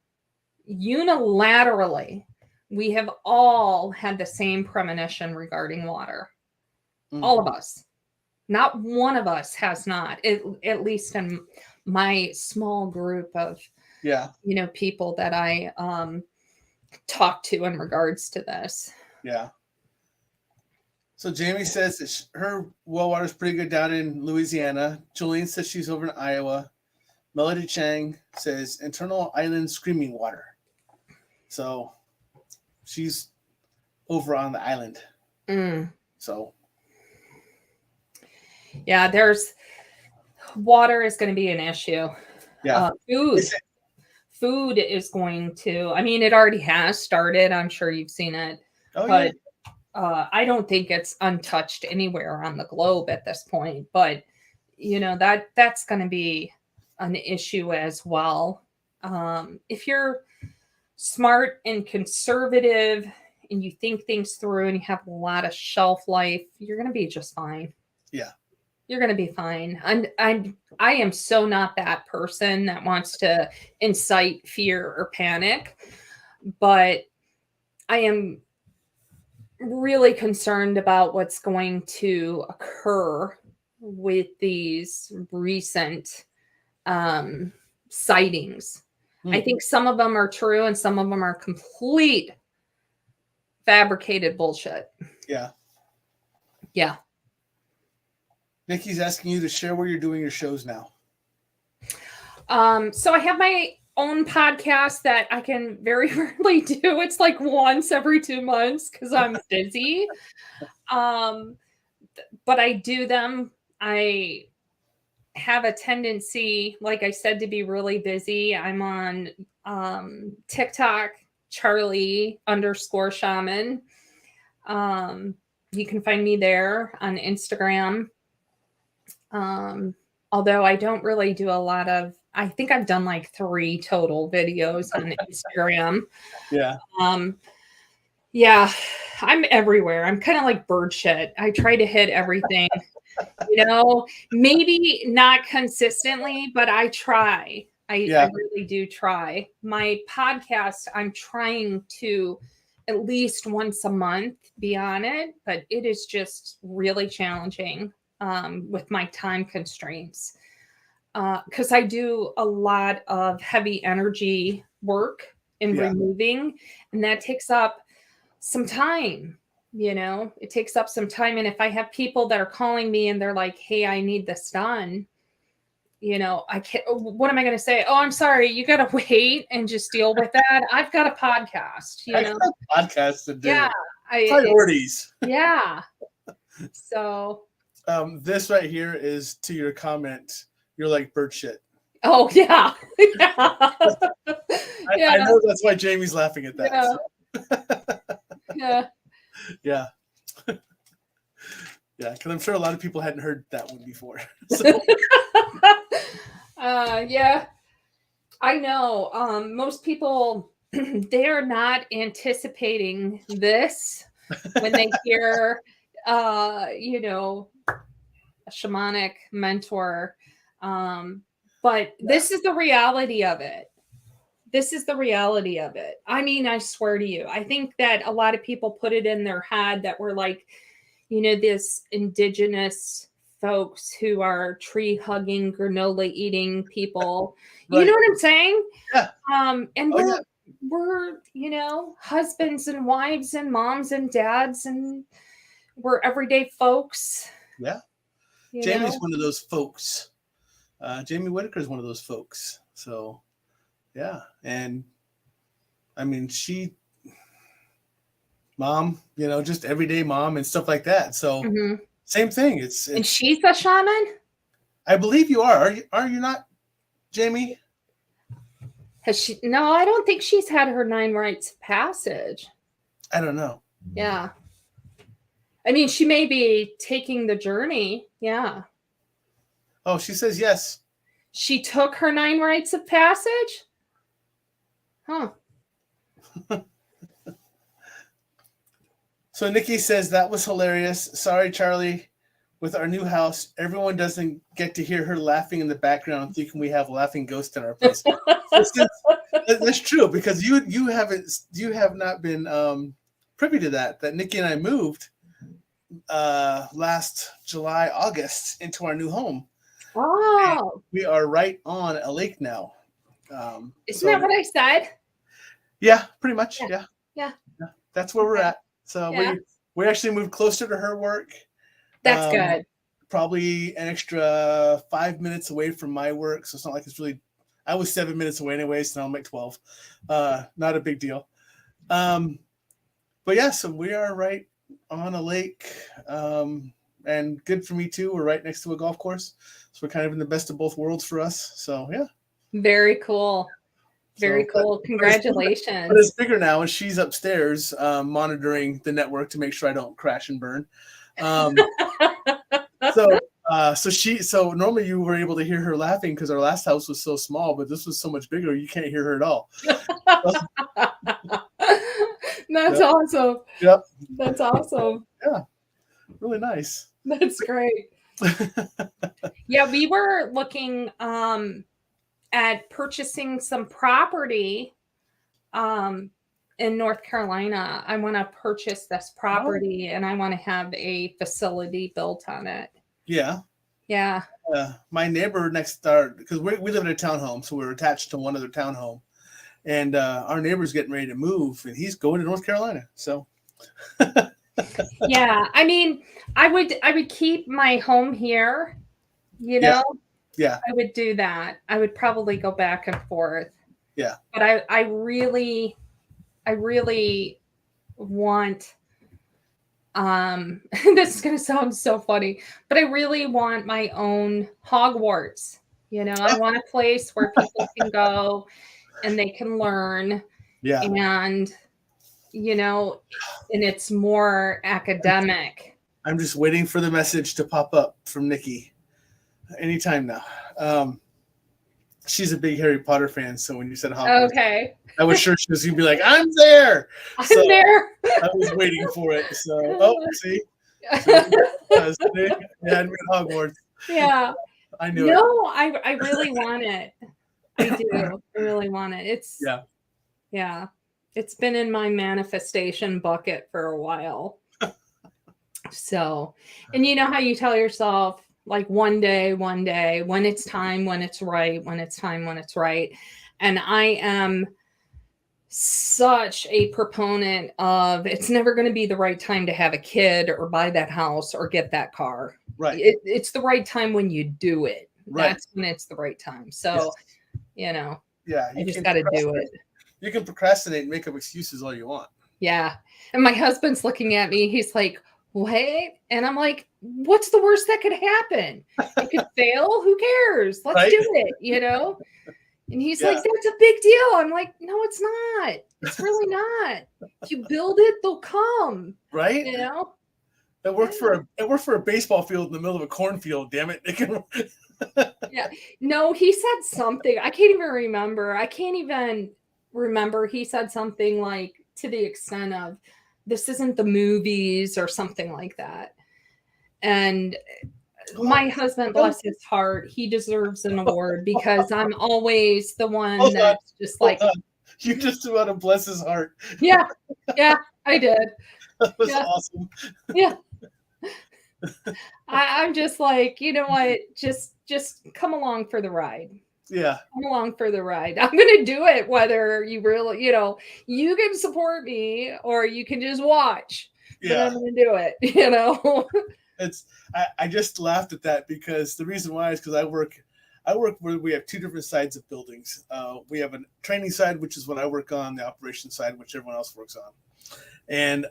unilaterally, we have all had the same premonition regarding water. All of us. Not one of us has not, at least in my small group of, you know, people that I talk to in regards to this. Yeah. So Jamie says that her well water is pretty good down in Louisiana. Julian says she's over in Iowa. Melody Chang says internal island screaming water. So she's over on the island. So yeah, there's water is going to be an issue. Yeah. Food is going to, I mean, it already has started. I'm sure you've seen it. But I don't think it's untouched anywhere on the globe at this point. But, you know, that's going to be an issue as well. If you're smart and conservative and you think things through and you have a lot of shelf life, you're going to be just fine. Yeah. You're going to be fine. I am so not that person that wants to incite fear or panic, but I am really concerned about what's going to occur with these recent sightings. I think some of them are true and some of them are complete fabricated bullshit. Yeah. Yeah. Nikki's asking you to share where you're doing your shows now. So I have my own podcast that I can very rarely do. It's like once every 2 months because I'm busy. But I do them. I have a tendency, like I said, to be really busy. I'm on TikTok, Charli_Shaman. You can find me there on Instagram. Although I don't really do a lot of, I think I've done like 3 total videos on Instagram. Yeah. Yeah, I'm everywhere. I'm kind of like bird shit. I try to hit everything, you know, maybe not consistently, but I try. I really do try. My podcast, I'm trying to at least once a month be on it, but it is just really challenging with my time constraints. Because I do a lot of heavy energy work in removing, and that takes up some time. You know, it takes up some time. And if I have people that are calling me and they're like, hey, I need this done, you know, I can't, what am I going to say? Oh, I'm sorry. You got to wait and just deal with that. I've got a podcast, you know, podcast to do. Yeah. Priorities. Yeah. So. This right here is to your comment. You're like bird shit. Oh, yeah. Yeah. I know that's why Jamie's laughing at that. Yeah. So. Yeah. Yeah, because I'm sure a lot of people hadn't heard that one before. So. Yeah, I know. Most people, they are not anticipating this when they hear, you know, a shamanic mentor. But this is the reality of it. This is the reality of it. I mean, I swear to you, I think that a lot of people put it in their head that we're like, you know, this indigenous folks who are tree hugging, granola eating people. Right. You know what I'm saying? Yeah. And we're, you know, husbands and wives and moms and dads, and we're everyday folks. Yeah. Jamie's one of those folks. Jamie Whitaker is one of those folks. So, yeah. And I mean, mom, you know, just everyday mom and stuff like that. So same thing. It's and she's a shaman? I believe you are. Are you not, Jamie? Has she? No, I don't think she's had her 9 rites of passage. I don't know. Yeah. I mean, she may be taking the journey. Yeah. Oh, she says yes. She took her 9 rites of passage? Huh. So Nikki says that was hilarious. Sorry, Charlie. With our new house, everyone doesn't get to hear her laughing in the background, thinking we have laughing ghosts in our place. That's true, because you have not been privy to that Nikki and I moved last July, August into our new home. Oh, and we are right on a lake now. Isn't that what I said? Yeah, pretty much. Yeah. That's where we're at. So we actually moved closer to her work. That's good. Probably an extra 5 minutes away from my work. So it's not like it's really, I was 7 minutes away anyway, so now I'm at 12. Not a big deal. But yeah, so we are right on a lake. And good for me too. We're right next to a golf course. So we're kind of in the best of both worlds for us. So yeah. Very cool. Very cool. Congratulations. But it's bigger now, and she's upstairs monitoring the network to make sure I don't crash and burn. So normally you were able to hear her laughing because our last house was so small, but this was so much bigger you can't hear her at all. That's awesome. Yep. That's awesome. Yeah. Really nice. That's great. Yeah, we were looking at purchasing some property in North Carolina. I want to purchase this property and I want to have a facility built on it. Yeah. Yeah. My neighbor next door, because we live in a townhome, so we're attached to one other townhome, and our neighbor's getting ready to move, and he's going to North Carolina. So. Yeah, I mean, I would keep my home here, you know. Yeah. I would do that. I would probably go back and forth. Yeah. But I really want this is going to sound so funny, but I really want my own Hogwarts. You know, I want a place where people can go and they can learn. Yeah. And, you know, and it's more academic. I'm just waiting for the message to pop up from Nikki anytime now. She's a big Harry Potter fan, so when you said Hogwarts, okay, I was sure she was going to be like, I'm there. I'm there. I was waiting for it. So, see? Yeah, Hogwarts. Yeah. I knew it. No, I really want it. I do. I really want it. Yeah. It's been in my manifestation bucket for a while. So, and you know how you tell yourself, like one day, when it's time, when it's right, when it's time, when it's right. And I am such a proponent of it's never going to be the right time to have a kid or buy that house or get that car. Right. It's the right time when you do it. Right. That's when it's the right time. So, you know, yeah, you just got to do it. You can procrastinate and make up excuses all you want. Yeah. And my husband's looking at me. He's like, what? And I'm like, what's the worst that could happen? It could fail. Who cares? Let's do it, you know? And he's like, that's a big deal. I'm like, no, it's not. It's really not. If you build it, they'll come. Right? You know? It worked for a baseball field in the middle of a cornfield, damn it. Yeah. No, he said something. I can't even remember. He said something like to the extent of, this isn't the movies or something like that. And my husband, bless his heart, he deserves an award because I'm always the one that's just like. You just about to bless his heart. Yeah, I did. That was awesome. Yeah. I'm just like, you know what? Just come along for the ride. Yeah. Come along for the ride. I'm going to do it whether you really, you know, you can support me or you can just watch. Yeah. I'm going to do it, you know. I just laughed at that because the reason why is because I work where we have two different sides of buildings. We have a training side, which is what I work on, the operations side, which everyone else works on. And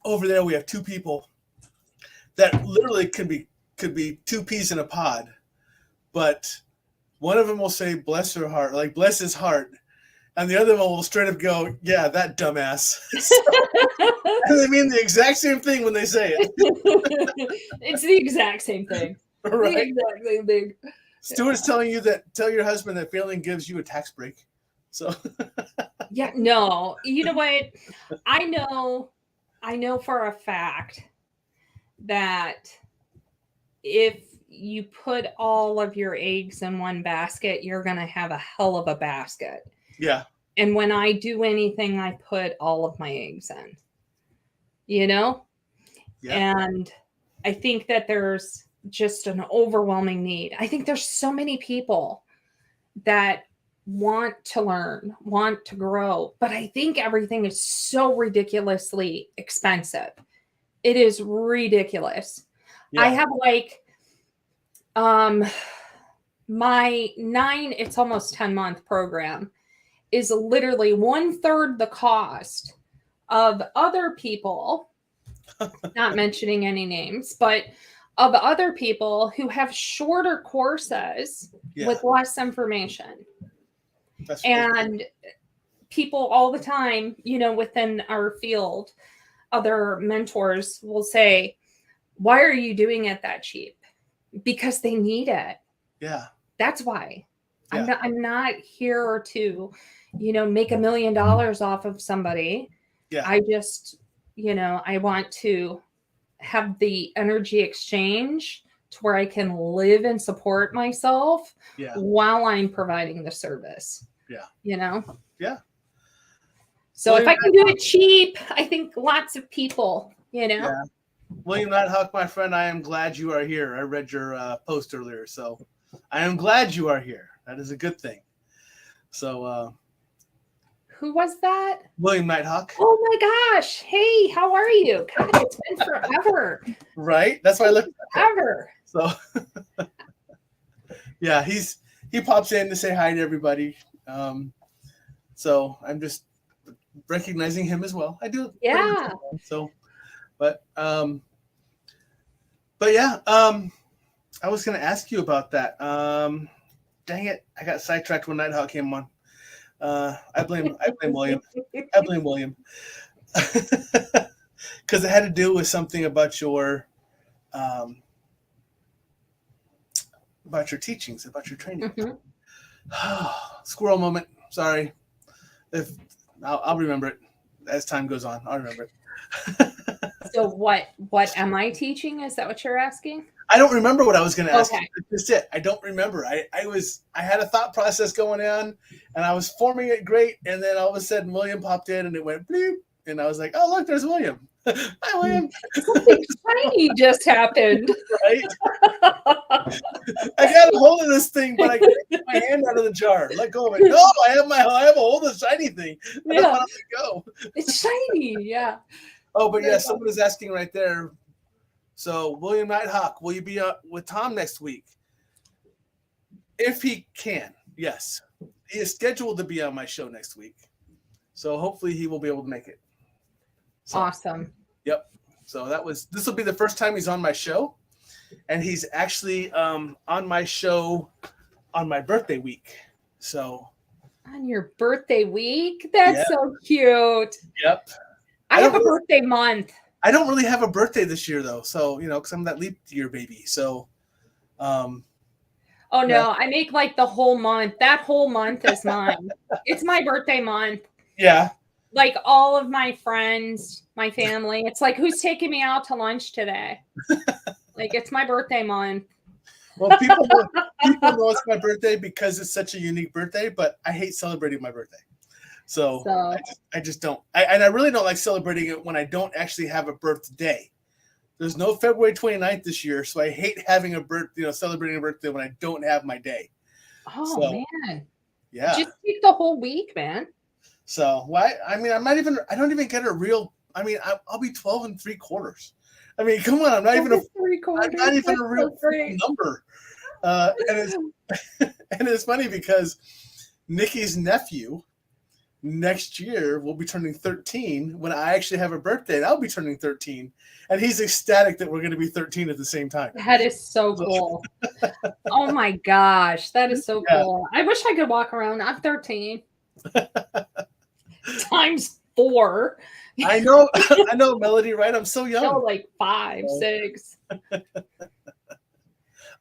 over there we have two people that literally could be two peas in a pod. But one of them will say, bless her heart, like bless his heart. And the other one will straight up go, yeah, that dumbass. And they mean the exact same thing when they say it. It's the exact same thing. Right? The exact same thing. Stuart's telling you tell your husband that failing gives you a tax break. So yeah, no, you know what? I know for a fact that if you put all of your eggs in one basket, you're going to have a hell of a basket. yeah. And when I do anything, I put all of my eggs in, you know? Yeah. And I think that there's just an overwhelming need. I think there's so many people that want to learn, want to grow, but I think everything is so ridiculously expensive. It is ridiculous. Yeah. I have like my it's almost 10-month program is literally 1/3 the cost of other people, not mentioning any names, but of other people who have shorter courses with less information. And people all the time, you know, within our field, other mentors will say, why are you doing it that cheap? Because they need it. Yeah. That's why. Yeah. I'm not here to, you know, make $1 million off of somebody. Yeah. I just, you know, I want to have the energy exchange to where I can live and support myself while I'm providing the service. Yeah. You know? Yeah. So if I can do it cheap, I think lots of people, you know? Yeah. William Nighthawk, my friend, I am glad you are here. I read your post earlier, so I am glad you are here. That is a good thing. So, who was that? William Nighthawk. Oh my gosh! Hey, how are you? God, it's been forever. Right? That's why I looked forever. So, yeah, he pops in to say hi to everybody. So I'm just recognizing him as well. I do. Yeah. So. But yeah, I was going to ask you about that. Dang it, I got sidetracked when Nighthawk came on. I blame William. I blame William because it had to do with something about your teachings, about your training. Mm-hmm. Squirrel moment. Sorry. If I'll remember it as time goes on. I'll remember it. So what am I teaching? Is that what you're asking? I don't remember what I was going to ask. Okay. That's it. I don't remember. I had a thought process going on, and I was forming it great, and then all of a sudden William popped in, and it went bleep, and I was like, "Oh, look, there's William." Hi, William. Something shiny just happened. Right? I got a hold of this thing, but I can't get my hand out of the jar. Let go of it. No, I have a hold of the shiny thing. I don't want to let go. It's shiny. Yeah. Oh, but yeah, someone is asking right there. So, William Nighthawk, will you be with Tom next week? If he can, yes. He is scheduled to be on my show next week. So, hopefully he will be able to make it. So, awesome. Yep. So, this will be the first time he's on my show. And he's actually on my show on my birthday week. So. On your birthday week? That's so cute. Yep. I have a birthday month. I don't really have a birthday this year, though. So, you know, because I'm that leap year baby. So, oh, no. I make like the whole month. That whole month is mine. It's my birthday month. Yeah. Like all of my friends, my family. It's like, who's taking me out to lunch today? Like, it's my birthday month. Well, people know it's my birthday because it's such a unique birthday, but I hate celebrating my birthday. So I just don't. I really don't like celebrating it when I don't actually have a birthday. There's no February 29th this year, so I hate having celebrating a birthday when I don't have my day. Oh, man. Yeah. Just take the whole week, man. So, I mean, I don't even get a real, I mean, I'll be 12 3/4. I mean, come on, I'm not even a real number. And it's funny because Nikki's nephew next year will be turning 13 when I actually have a birthday, and I'll be turning 13, and he's ecstatic that we're going to be 13 at the same time. That is so cool. Oh my gosh, that is so cool. I wish I could walk around. I'm 13. Times 4. I know, I know, Melody, right? I'm so young. No, like 5, 6.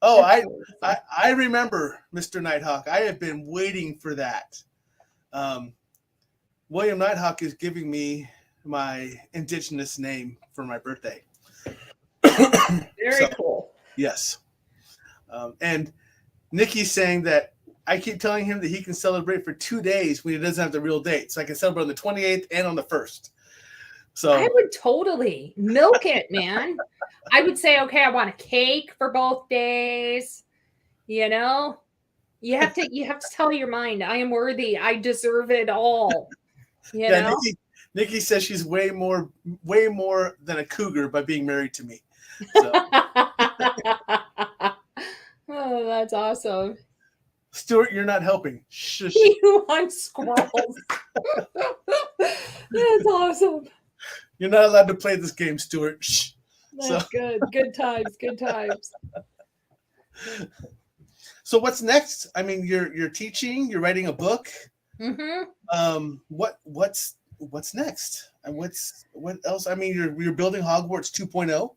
Oh, I remember Mr. Nighthawk. I have been waiting for that. William Nighthawk is giving me my indigenous name for my birthday. Very cool. Yes. And Nikki's saying that I keep telling him that he can celebrate for 2 days when he doesn't have the real date. So I can celebrate on the 28th and on the 1st. So I would totally milk it, man. I would say, okay, I want a cake for both days. You know, you have to tell your mind, I am worthy. I deserve it all. You know? Nikki says she's way more than a cougar by being married to me. So. Oh, that's awesome. Stuart, you're not helping. Shush. You want squirrels. That's awesome. You're not allowed to play this game, Stuart. Shh. That's good. Good times. Good times. So what's next? I mean, you're teaching. You're writing a book. Mm-hmm. What's next? And what else? I mean, you're building Hogwarts 2.0.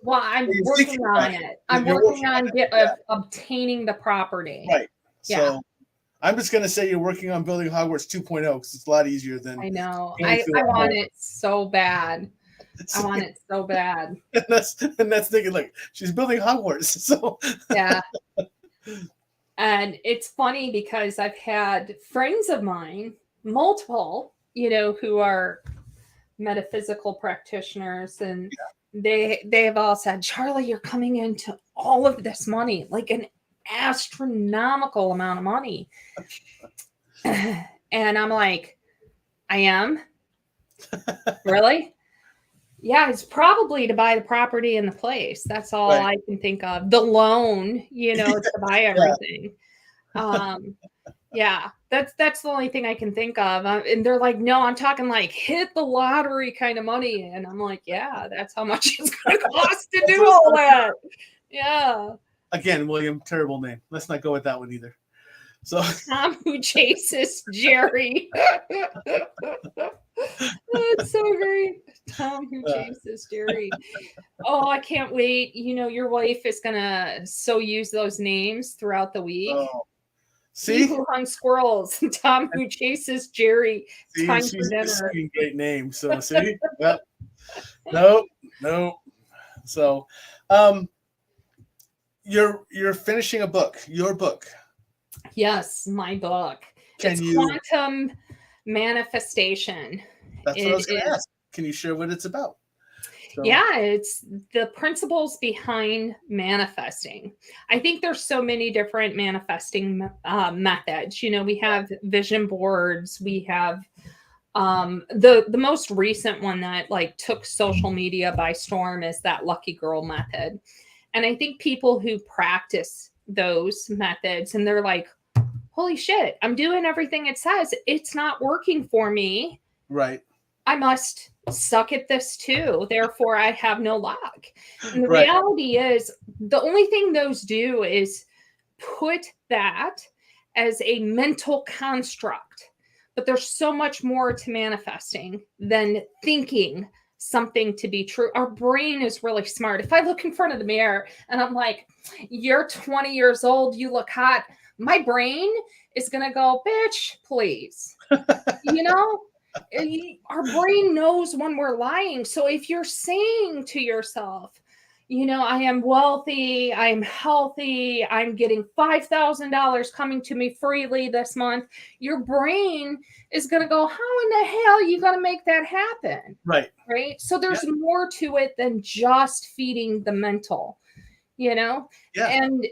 Well, I'm working on it. I'm working on obtaining the property. Right. Yeah. So I'm just going to say you're working on building Hogwarts 2.0 because it's a lot easier than. I know. I want it so bad. I want it so bad. And that's thinking like she's building Hogwarts. So yeah. And it's funny because I've had friends of mine, multiple, who are metaphysical practitioners, and they've all said, Charli, you're coming into all of this money, like an astronomical amount of money. And I'm like, I am? Really? Yeah, it's probably to buy the property and the place. That's all I can think of. The loan, to buy everything. Yeah, that's the only thing I can think of. And they're like, no, I'm talking like hit the lottery kind of money. And I'm like, yeah, that's how much it's going to cost to do all that. Yeah. Again, William, terrible name. Let's not go with that one either. So Tom who chases Jerry. That's so great. Tom who chases Jerry. Oh, I can't wait. Your wife is gonna use those names throughout the week. Oh. See? He who hunts squirrels. Tom who chases Jerry. See, time for dinner. Great name. So see? Well, nope. So you're finishing a book, your book. Yes, my book. Quantum manifestation. That's what I was going to ask. Can you share what it's about? So. Yeah, it's the principles behind manifesting. I think there's so many different manifesting methods. We have vision boards. We have the most recent one that took social media by storm is that lucky girl method. And I think people who practice those methods and they're like, holy shit, I'm doing everything it says. It's not working for me. Right. I must suck at this too. Therefore, I have no luck. And the reality is the only thing those do is put that as a mental construct. But there's so much more to manifesting than thinking something to be true. Our brain is really smart. If I look in front of the mirror and I'm like, you're 20 years old, you look hot, my brain is going to go, bitch, please. Our brain knows when we're lying. So if you're saying to yourself, I am wealthy, I'm healthy, I'm getting $5,000 coming to me freely this month, your brain is going to go, how in the hell are you going to make that happen? Right. So there's more to it than just feeding the mental, Yeah. And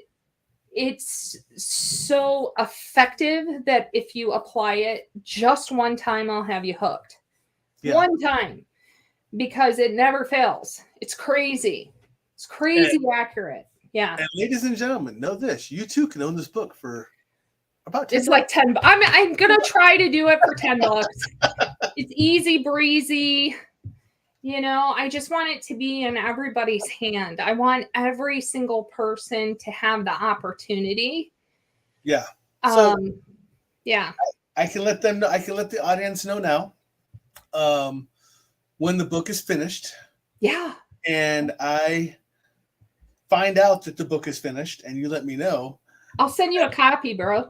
it's so effective that if you apply it just one time, I'll have you hooked. Yeah. One time, because it never fails. It's crazy. It's crazy accurate. Yeah. And ladies and gentlemen, know this. You too can own this book for about $10. It's like $10. I'm going to try to do it for $10. It's easy breezy. I just want it to be in everybody's hand. I want every single person to have the opportunity. Yeah. So, yeah. I can let them know. I can let the audience know now when the book is finished. Yeah. And I find out that the book is finished, and you let me know. I'll send you a copy, bro.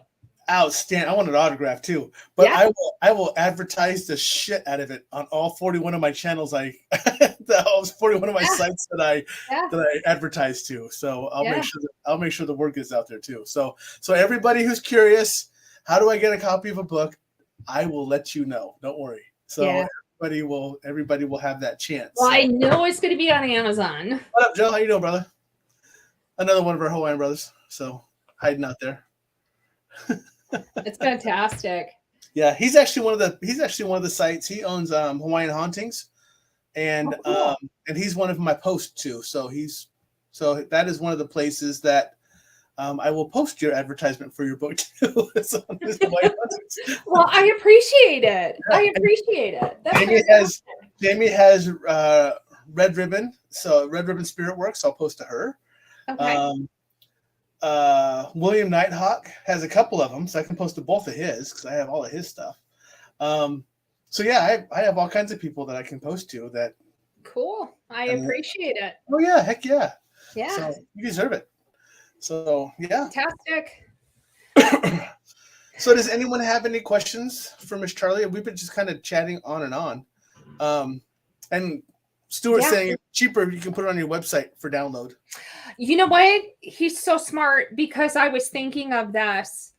Outstanding. I want an autograph too, but Yeah. I will advertise the shit out of it on all 41 of my channels. All 41 of my sites that I advertise to. So I'll make sure the word gets out there too. So everybody who's curious, how do I get a copy of a book? I will let you know. Don't worry. So everybody will have that chance. Well, so. I know it's going to be on Amazon. What up, Joe? How you doing, brother? Another one of our Hawaiian brothers. So hiding out there. It's fantastic. Yeah, he's actually one of the sites. He owns Hawaiian Hauntings, and cool. And he's one of my posts too. So that is one of the places that I will post your advertisement for your book too. Well, I appreciate it. I appreciate it. Jamie has Red Ribbon, so Red Ribbon Spirit Works. I'll post to her. Okay. William Nighthawk has a couple of them, so I can post to both of his because I have all of his stuff. So yeah, I have all kinds of people that I can post to. That cool. I appreciate it. Oh yeah, heck yeah. Yeah. So you deserve it. So yeah. Fantastic. So does anyone have any questions for Miss Charli? We've been just kind of chatting on and on. And Stuart's saying cheaper, you can put it on your website for download. You know what? He's so smart because I was thinking of this.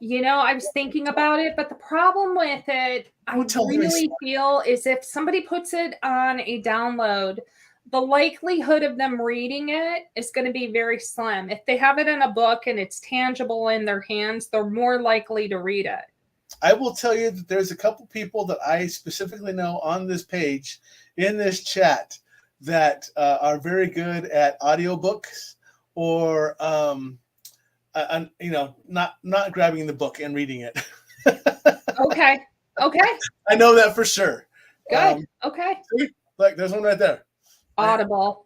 I was thinking about it, but the problem with it, I really feel is if somebody puts it on a download, the likelihood of them reading it is going to be very slim. If they have it in a book and it's tangible in their hands, they're more likely to read it. I will tell you that there's a couple people that I specifically know on this page, in this chat, that are very good at audiobooks or not grabbing the book and reading it. Okay. I know that for sure. Good. Okay. See? Look, there's one right there. Audible.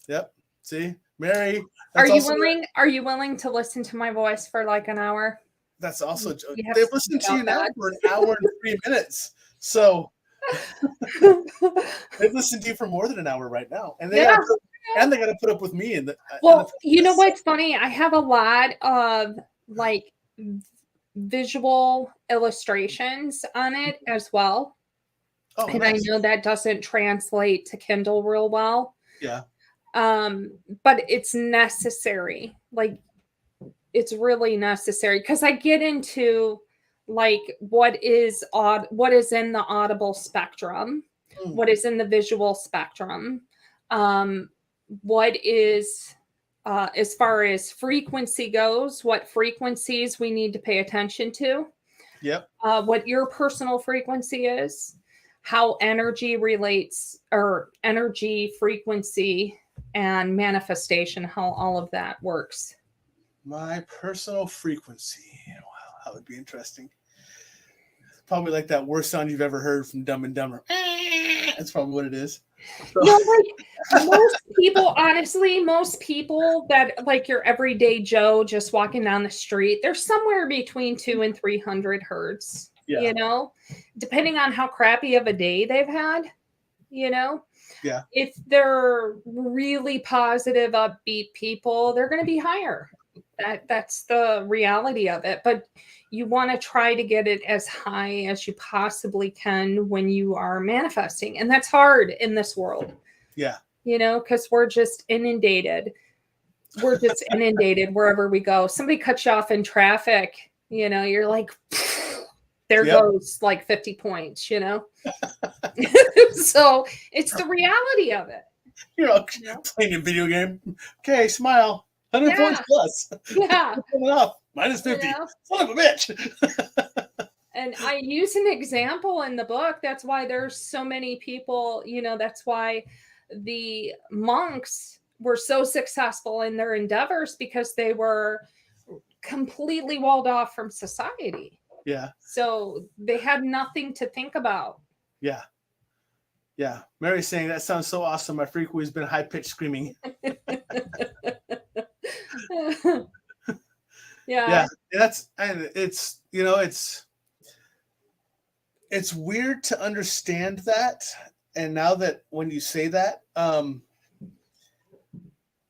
Yep. See, Mary. Are you willing to listen to my voice for like an hour? That's also. They've listened to you now for an hour and 3 minutes. So they've listened to you for more than an hour right now, and they got to put up with me. You know what's funny? I have a lot of like visual illustrations on it as well. Oh, and nice. I know that doesn't translate to Kindle real well. Yeah. But it's necessary. Like, it's really necessary because I get into like what is in the audible spectrum, what is in the visual spectrum, what is as far as frequency goes, what frequencies we need to pay attention to. Yep. What your personal frequency is, how energy relates, or energy, frequency, and manifestation, how all of that works. My personal frequency. Wow, that would be interesting. Probably like that worst sound you've ever heard from Dumb and Dumber. That's probably what it is. So. Most people that like your everyday Joe just walking down the street, they're somewhere between 200 and 300 hertz. Yeah. Depending on how crappy of a day they've had. Yeah. If they're really positive, upbeat people, they're going to be higher. That's the reality of it. But you want to try to get it as high as you possibly can when you are manifesting. And that's hard in this world. Yeah. Because we're just inundated. We're just inundated wherever we go. Somebody cuts you off in traffic, you're like, there goes like 50 points, So it's the reality of it. Playing a video game. Okay, smile. 100 points plus. Yeah. Minus 50. Son of a bitch. And I use an example in the book. That's why there's so many people, that's why the monks were so successful in their endeavors, because they were completely walled off from society. Yeah. So they had nothing to think about. Yeah. Yeah. Mary's saying that sounds so awesome. My frequency has been high-pitched screaming. Yeah. It's it's weird to understand that. And now that when you say that,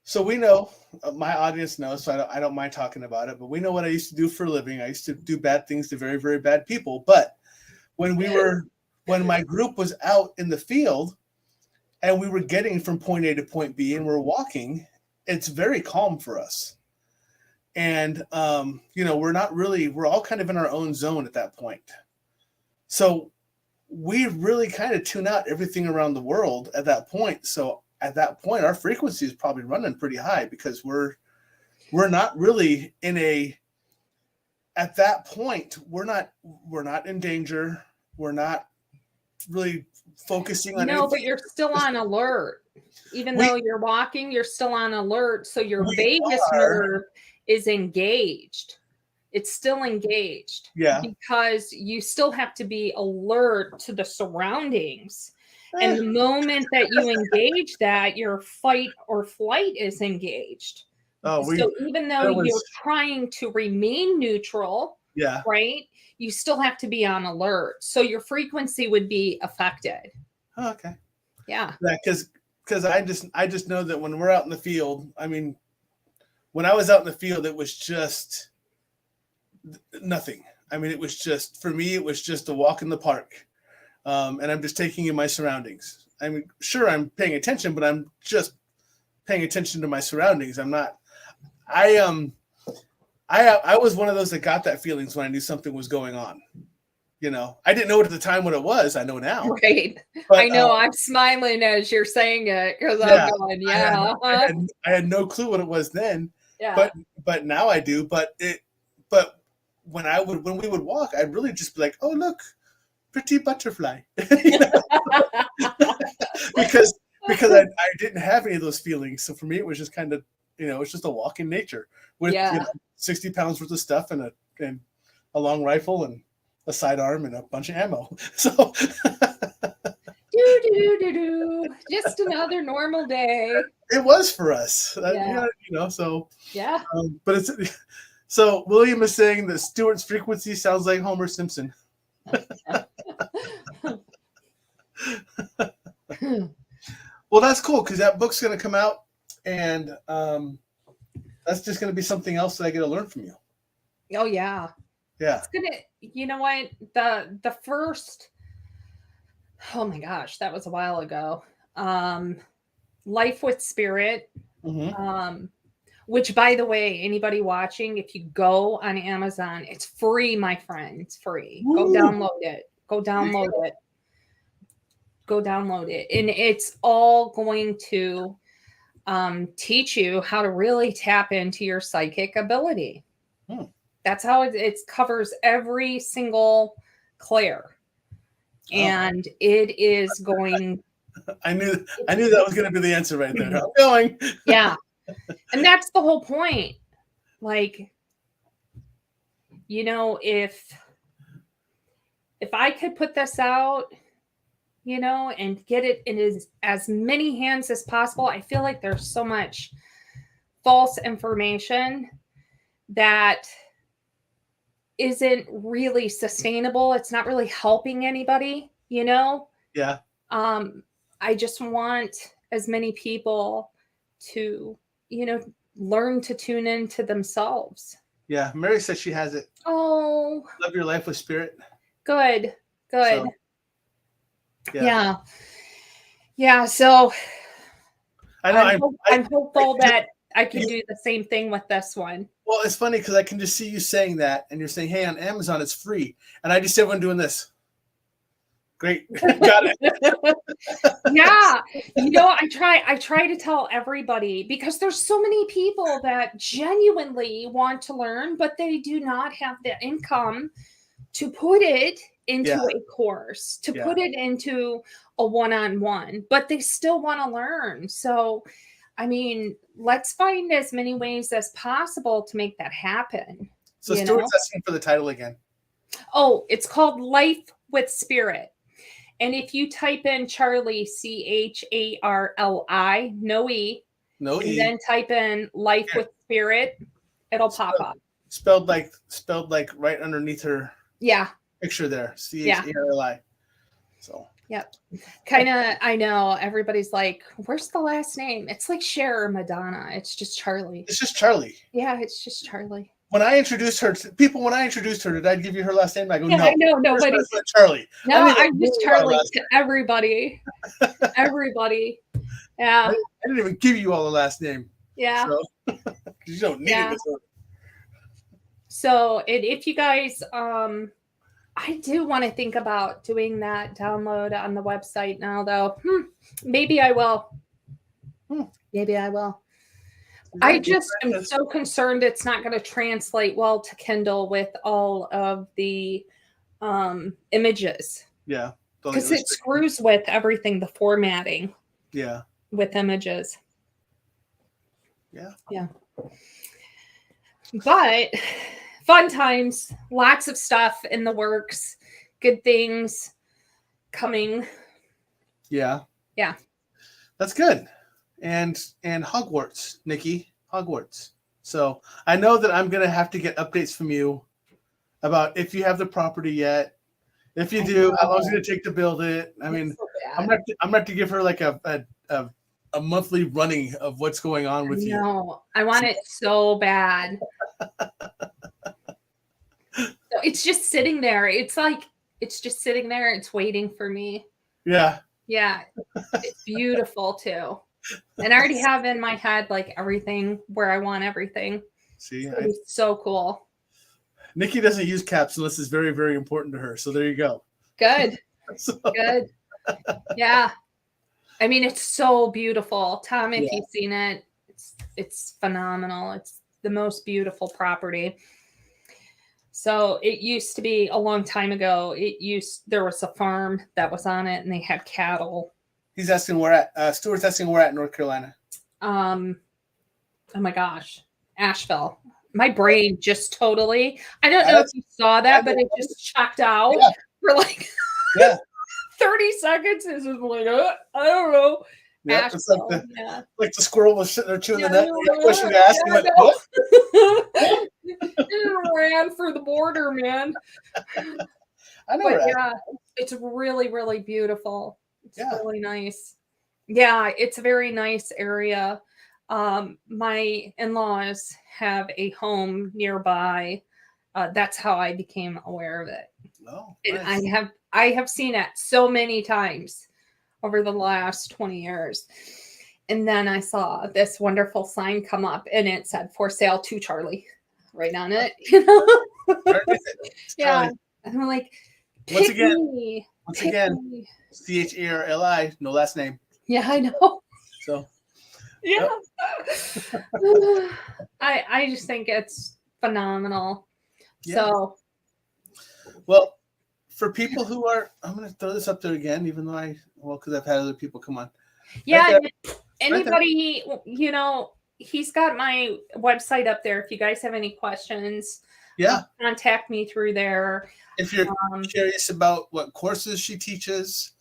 so we know, my audience knows, so I don't mind talking about it, but we know what I used to do for a living. I used to do bad things to very, very bad people. But when my group was out in the field and we were getting from point A to point B and we're walking, it's very calm for us. And, we're all kind of in our own zone at that point. So we really kind of tune out everything around the world at that point. So at that point, our frequency is probably running pretty high because we're not really at that point, we're not in danger. We're not really focusing on anything. But you're still on alert. Even though you're walking, you're still on alert. So your vagus nerve is engaged. It's still engaged. Yeah. Because you still have to be alert to the surroundings. And the moment that you engage that, your fight or flight is engaged. So even though you're trying to remain neutral, right, you still have to be on alert. So your frequency would be affected. Oh, okay. Yeah. Because I just know that when we're out in the field, I mean, when I was out in the field, it was just nothing. I mean, it was just, for me, it was just a walk in the park. And I'm just taking in my surroundings. I mean, sure, I'm paying attention, but I'm just paying attention to my surroundings. I'm not, I was one of those that got that feelings when I knew something was going on. I didn't know it at the time what it was. I know now. Right. But, I know. I'm smiling as you're saying it because I'm going, yeah. I had no clue what it was then. Yeah. But now I do. But when we would walk, I'd really just be like, oh, look, pretty butterfly. because I didn't have any of those feelings. So for me, it was just kind of, it's just a walk in nature with 60 pounds worth of stuff and a long rifle and a sidearm and a bunch of ammo. So just another normal day. It was for us. So yeah. But it's so William is saying that Stewart's frequency sounds like Homer Simpson. Well, that's cool because that book's going to come out, and that's just going to be something else that I get to learn from you. Oh yeah. It's gonna. You know what? The first. Oh my gosh, that was a while ago. Life with Spirit. Mm-hmm. Which, by the way, anybody watching, if you go on Amazon, it's free, my friend. It's free. Go download it. Go download it. And it's all going to teach you how to really tap into your psychic ability. That's how it covers every single clair. And it is going. I knew that was going to be the answer right there. I'm going. Yeah. And that's the whole point. Like, if I could put this out, and get it in as many hands as possible, I feel like there's so much false information that isn't really sustainable. It's not really helping anybody, Yeah. I just want as many people to, learn to tune into themselves. Yeah. Mary says she has it. Oh. Love your life with spirit. Good. So, yeah. So I know I'm hopeful that I can do the same thing with this one. Well, it's funny because I can just see you saying that, and you're saying, "Hey, on Amazon, it's free," and I just see everyone doing this. Great, got it. Yeah, I try to tell everybody because there's so many people that genuinely want to learn, but they do not have the income to put it into a course, to put it into a one-on-one, but they still want to learn. So, I mean, let's find as many ways as possible to make that happen. So Stuart's asking for the title again. Oh, it's called Life with Spirit. And if you type in Charli, CHARLI, no E, and then type in Life with Spirit, it'll pop up. Spelled like right underneath her. Yeah. picture there. Charli. So. Yep. Kind of, I know everybody's like, where's the last name? It's like Cher or Madonna. It's just Charli. It's just Charli. Yeah, it's just Charli. When I introduced her to people, did I give you her last name? I go, yeah, no. I know, nobody. Charli. No, I'm just Charli to everybody. Everybody. Yeah. I didn't even give you all the last name. Yeah. So, you don't need it. So if you guys, I do want to think about doing that download on the website now, though. Maybe I will. Maybe I will. I just am so concerned it's not going to translate well to Kindle with all of the images. Yeah. Because it screws with everything, the formatting. Yeah. With images. Yeah. Yeah. But fun times, lots of stuff in the works, good things coming. Yeah. Yeah. That's good. And Hogwarts, Nikki, Hogwarts. So I know that I'm gonna have to get updates from you about if you have the property yet. If you do, how long is it gonna take to build it? I mean, so I'm gonna have to give her like a monthly running of what's going on with you. No, I want it so bad. So it's just sitting there. It's just sitting there. It's waiting for me. Yeah. Yeah. It's beautiful too. And I already have in my head like everything where I want everything. See, it's so cool. Nikki doesn't use caps unless it's very, very important to her. So there you go. Good. Good. Yeah. I mean, it's so beautiful. Tom, if you've seen it, it's phenomenal. It's the most beautiful property. So it used to be a long time ago. There was a farm that was on it and they had cattle. He's asking where at. Stuart's asking where at in North Carolina. Oh my gosh. Asheville. My brain just totally, I don't know if you saw that, but it just checked out for like 30 seconds. It's just like, I don't know. Yeah, it's like the squirrel was sitting there chewing the nut. Question to ask him, it ran for the border, man. I know. But it's really, really beautiful. It's really nice. Yeah, it's a very nice area. My in-laws have a home nearby. That's how I became aware of it. Oh, nice. And I have seen it so many times over the last 20 years. And then I saw this wonderful sign come up and it said for sale to Charli right on it. You know? Yeah. And I'm like, once again, Charli, no last name. Yeah, I know. So yeah. I just think it's phenomenal. Yeah. So well, for people who are, I'm going to throw this up there again, even though because I've had other people come on. Yeah. Anybody, he's got my website up there. If you guys have any questions, contact me through there. If you're curious about what courses she teaches,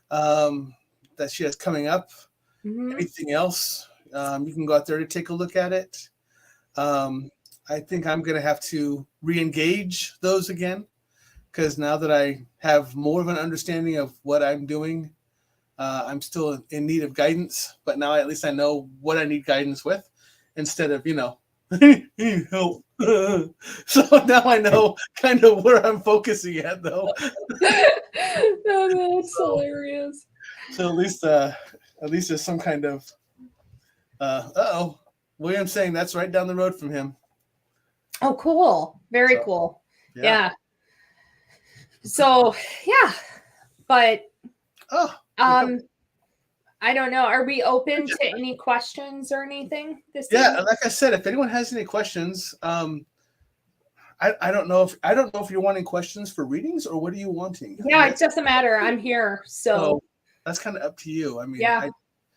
that she has coming up, anything else, you can go out there to take a look at it. I think I'm going to have to re-engage those again, because now that I have more of an understanding of what I'm doing, I'm still in need of guidance, but now at least I know what I need guidance with instead of, help. So now I know kind of where I'm focusing at, though. No, that's hilarious. So at least there's some kind of, William's saying that's right down the road from him. Oh, cool. Very cool. Yeah. So, yeah. But, I don't know. Are we open to any questions or anything this evening? Like I said, if anyone has any questions, I don't know if you're wanting questions for readings or what are you wanting? Yeah, it doesn't matter. I'm here. So that's kind of up to you. I mean,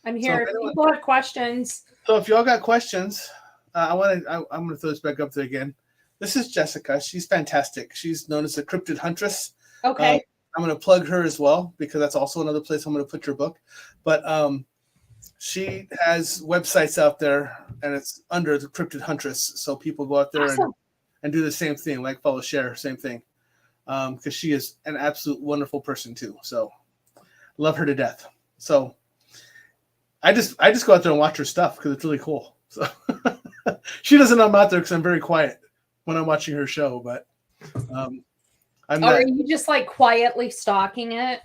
I'm here. So if people have questions. So if y'all got questions, I'm gonna throw this back up there again. This is Jessica. She's fantastic. She's known as the Cryptid Huntress. Okay. I'm going to plug her as well, because that's also another place I'm going to put your book. But she has websites out there, and it's under the Cryptid Huntress. So people go out there and do the same thing, like, follow, share, same thing. because she is an absolute wonderful person too. So love her to death. So I just go out there and watch her stuff because it's really cool. So she doesn't know I'm out there because I'm very quiet when I'm watching her show, but I'm not. Are you just like quietly stalking it?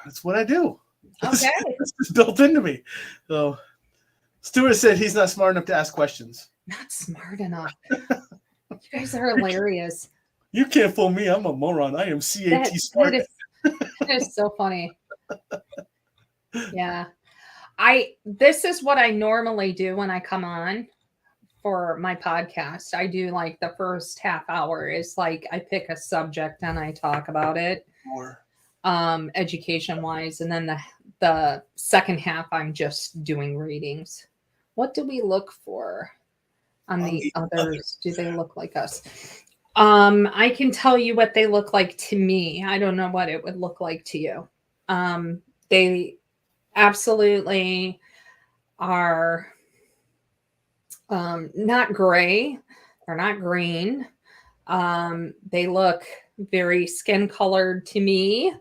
That's what I do. Okay. It's just built into me. So Stuart said he's not smart enough to ask questions. Not smart enough. You guys are hilarious. You can't fool me. I'm a moron. I am CAT smart. That is so funny. Yeah. This is what I normally do when I come on for my podcast. I do like the first half hour is like I pick a subject and I talk about it. Education wise, and then the second half I'm just doing readings. What do we look for on the others? Do they look like us? I can tell you what they look like to me. I don't know what it would look like to you. They absolutely are not gray. They're not green. They look very skin colored to me.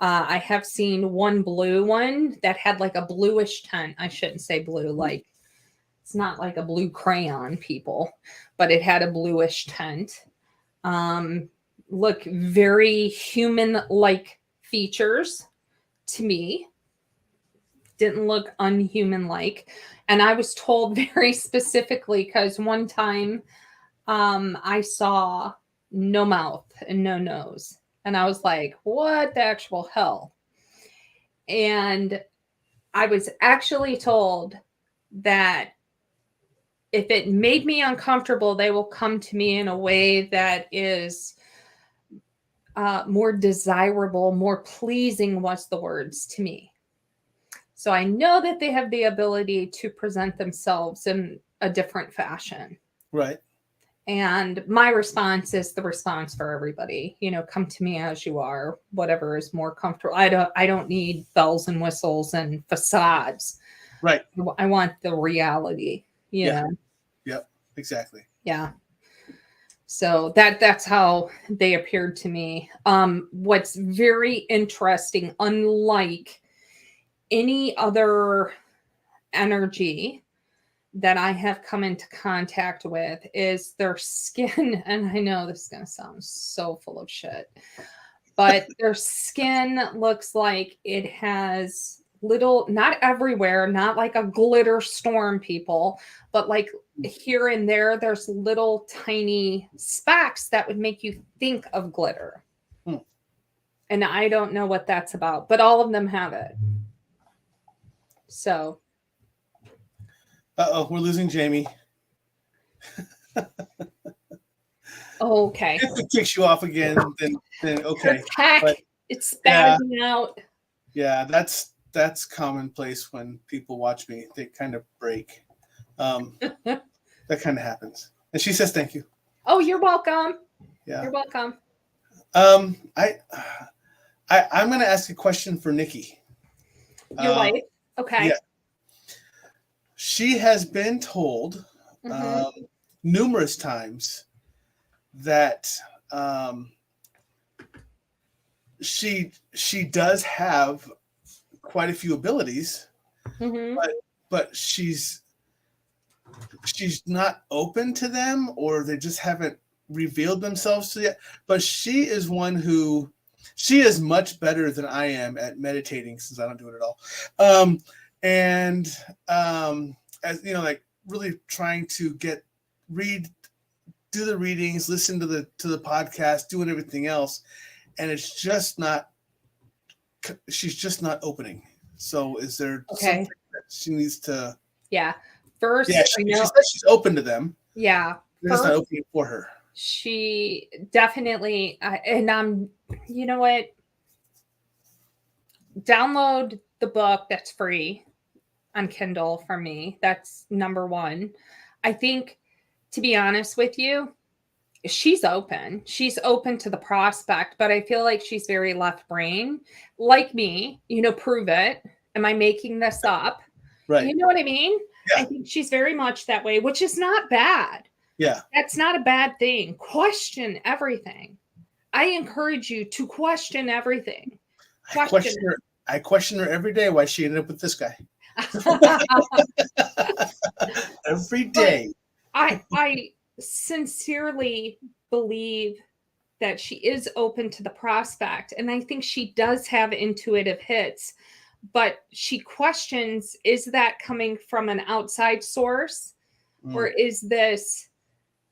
I have seen one blue one that had like a bluish tint. I shouldn't say blue, like it's not like a blue crayon, people, but it had a bluish tint. Look very human-like features to me. Didn't look unhuman-like. And I was told very specifically because one time I saw no mouth and no nose. And I was like, what the actual hell? And I was actually told that if it made me uncomfortable, they will come to me in a way that is more desirable, more pleasing was the words to me. So I know that they have the ability to present themselves in a different fashion. Right. And my response is the response for everybody. You know, come to me as you are, whatever is more comfortable. I don't need bells and whistles and facades. Right. I want the reality. You know? Yep. Exactly. Yeah. So that's how they appeared to me. What's very interesting, unlike any other energy that I have come into contact with, is their skin. And I know this is going to sound so full of shit, but their skin looks like it has little, not everywhere, not like a glitter storm, people, but like here and there, there's little tiny specks that would make you think of glitter. And I don't know what that's about, but all of them have it. So. Uh-oh, we're losing Jamie. Okay. If it kicks you off again, then okay. But it's spazzing out. Yeah, that's commonplace when people watch me. They kind of break. That kind of happens. And she says thank you. Oh, you're welcome. Yeah. You're welcome. I'm gonna ask a question for Nikki. Your wife? Okay. Yeah. She has been told numerous times that she does have quite a few abilities, but she's not open to them, or they just haven't revealed themselves to yet. But she is one who, she is much better than I am at meditating, since I don't do it at all. As you know, like really trying to do the readings, listen to the podcast, doing everything else, and it's just not. She's just not opening. So, is there something that she needs to? Yeah. First, she says she's open to them. Yeah. They're just not opening for her. She definitely, and you know what? Download the book that's free on Kindle for me. That's number one. I think, to be honest with you, she's open. She's open to the prospect, but I feel like she's very left brain, like me. You know, prove it. Am I making this up? Right. You know what I mean? Yeah. I think she's very much that way, which is not bad. Yeah. That's not a bad thing. Question everything. I encourage you to question everything. I question her every day why she ended up with this guy. Every day. I sincerely believe that she is open to the prospect. And I think she does have intuitive hits, but she questions, is that coming from an outside source? Or is this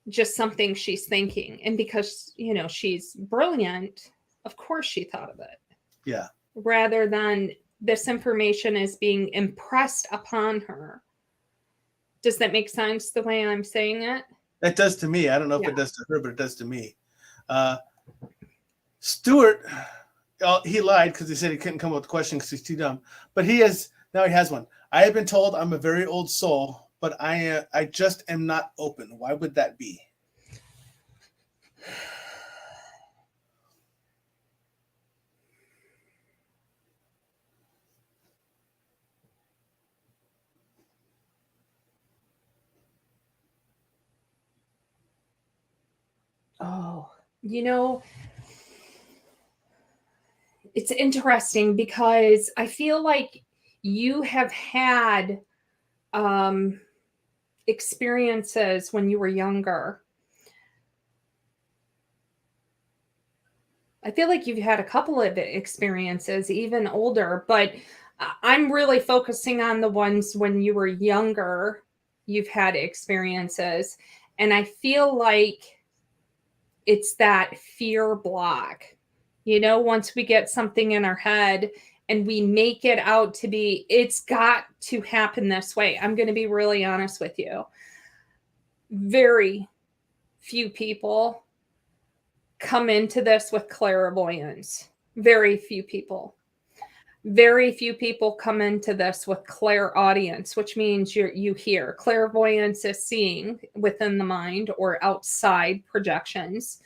just something she's thinking? And because, she's brilliant, of course she thought of it. Yeah. Rather than this information is being impressed upon her. Does that make sense the way I'm saying it? That does to me. I don't know if it does to her, but it does to me. Stuart, he lied because he said he couldn't come up with a question because he's too dumb. But now he has one. I have been told I'm a very old soul, but I just am not open. Why would that be? Oh, it's interesting because I feel like you have had experiences when you were younger. I feel like you've had a couple of experiences, even older, but I'm really focusing on the ones when you were younger, you've had experiences. And I feel like it's that fear block. Once we get something in our head and we make it out to be, it's got to happen this way. I'm going to be really honest with you. Very few people come into this with clairvoyance. Very few people. Very few people come into this with clairaudience, which means you hear. Clairvoyance is seeing within the mind or outside projections.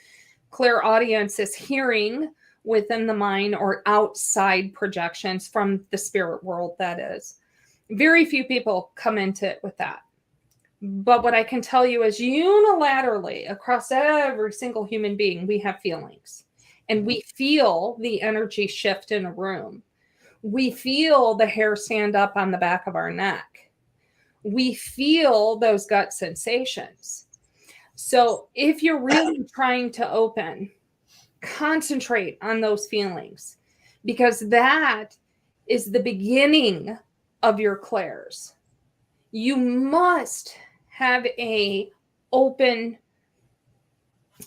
Clairaudience is hearing within the mind or outside projections from the spirit world, that is. Very few people come into it with that. But what I can tell you is unilaterally across every single human being, we have feelings. And we feel the energy shift in a room. We feel the hair stand up on the back of our neck. We feel those gut sensations. So if you're really trying to open, concentrate on those feelings, because that is the beginning of your clairs. You must have a open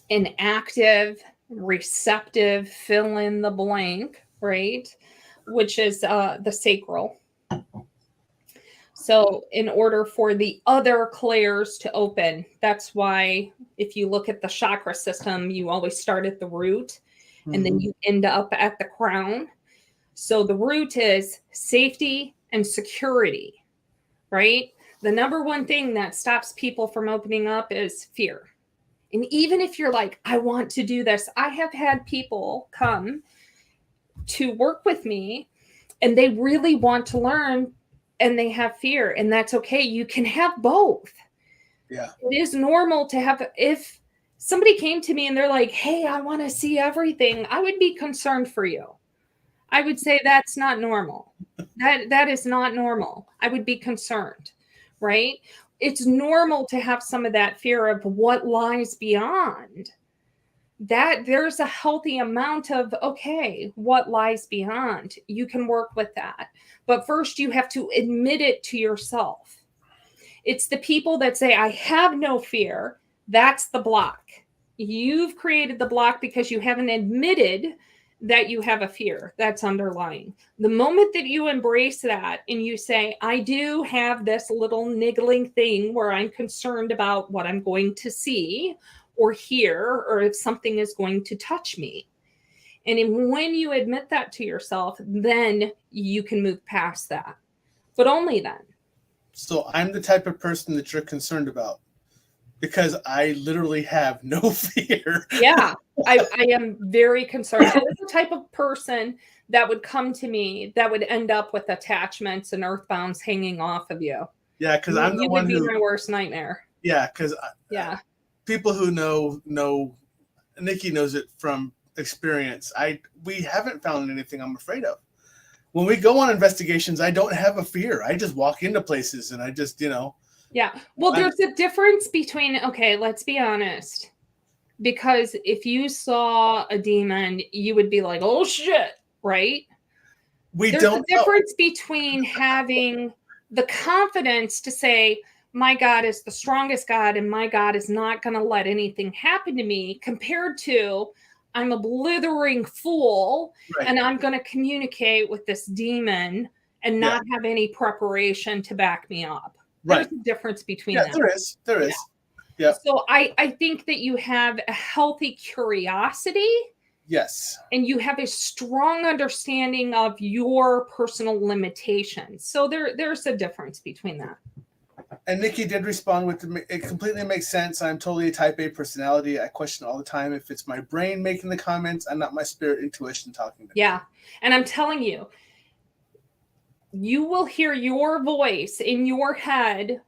and active, receptive, fill in the blank, right? Which is the sacral. So in order for the other clairs to open, that's why if you look at the chakra system, you always start at the root and then you end up at the crown. So the root is safety and security, right? The number one thing that stops people from opening up is fear. And even if you're like, I want to do this, I have had people come to work with me and they really want to learn and they have fear, and that's okay. You can have both. Yeah. It is normal to have, if somebody came to me and they're like, hey, I want to see everything, I would be concerned for you. I would say that's not normal. That is not normal. I would be concerned, right? It's normal to have some of that fear of what lies beyond. That there's a healthy amount of, okay, what lies beyond? You can work with that. But first you have to admit it to yourself. It's the people that say, I have no fear. That's the block. You've created the block because you haven't admitted that you have a fear that's underlying. The moment that you embrace that and you say, I do have this little niggling thing where I'm concerned about what I'm going to see or hear, or if something is going to touch me. And when you admit that to yourself, then you can move past that. But only then. So I'm the type of person that you're concerned about because I literally have no fear. Yeah, I am very concerned. I'm the type of person that would come to me that would end up with attachments and earthbounds hanging off of you. Yeah, because I'm the one who... You would be my worst nightmare. Yeah, because yeah. People who know, Nikki knows it from experience, we haven't found anything I'm afraid of. When we go on investigations, I don't have a fear. I just walk into places and I just, Yeah. Well, there's a difference between, okay, let's be honest. Because if you saw a demon, you would be like, oh shit, right? There's a difference between having the confidence to say, my God is the strongest God and my God is not going to let anything happen to me, compared to I'm a blithering fool and I'm going to communicate with this demon and not have any preparation to back me up. There's a difference between them. There is. Yeah. So I think that you have a healthy curiosity. Yes. And you have a strong understanding of your personal limitations. So there's a difference between that. And Nikki did respond with, it completely makes sense. I'm totally a type A personality. I question all the time if it's my brain making the comments and not my spirit intuition talking to me. Yeah. And I'm telling you, you will hear your voice in your head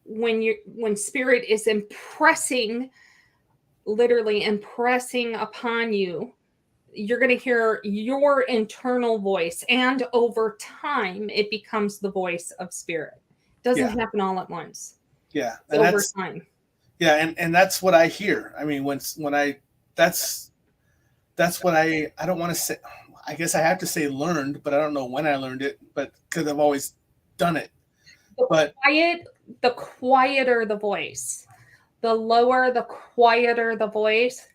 when spirit is literally impressing upon you. You're going to hear your internal voice, and over time it becomes the voice of spirit. It doesn't happen all at once. Yeah. And over time. Yeah. And that's what I hear. I mean, that's what I don't want to say. I guess I have to say learned, but I don't know when I learned it, but because I've always done it. The quieter the voice, the lower, the quieter the voice,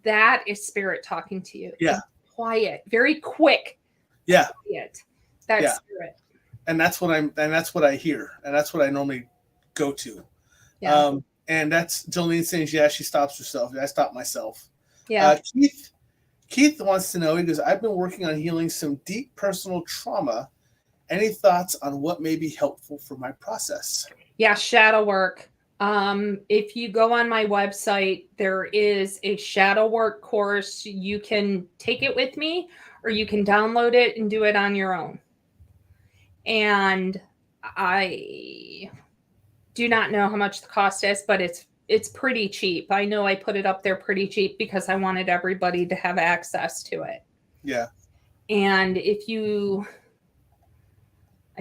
that is spirit talking to you. Yeah. It's quiet, very quick. Yeah. Quiet. That's spirit. And that's what I hear. And that's what I normally go to. Yeah. And that's Jolene saying, yeah, she stops herself. I stop myself. Yeah. Keith wants to know, he goes, I've been working on healing some deep personal trauma. Any thoughts on what may be helpful for my process? Yeah, shadow work. If you go on my website, there is a shadow work course. You can take it with me, or you can download it and do it on your own. And I do not know how much the cost is, but it's pretty cheap. I know I put it up there pretty cheap because I wanted everybody to have access to it. Yeah. And I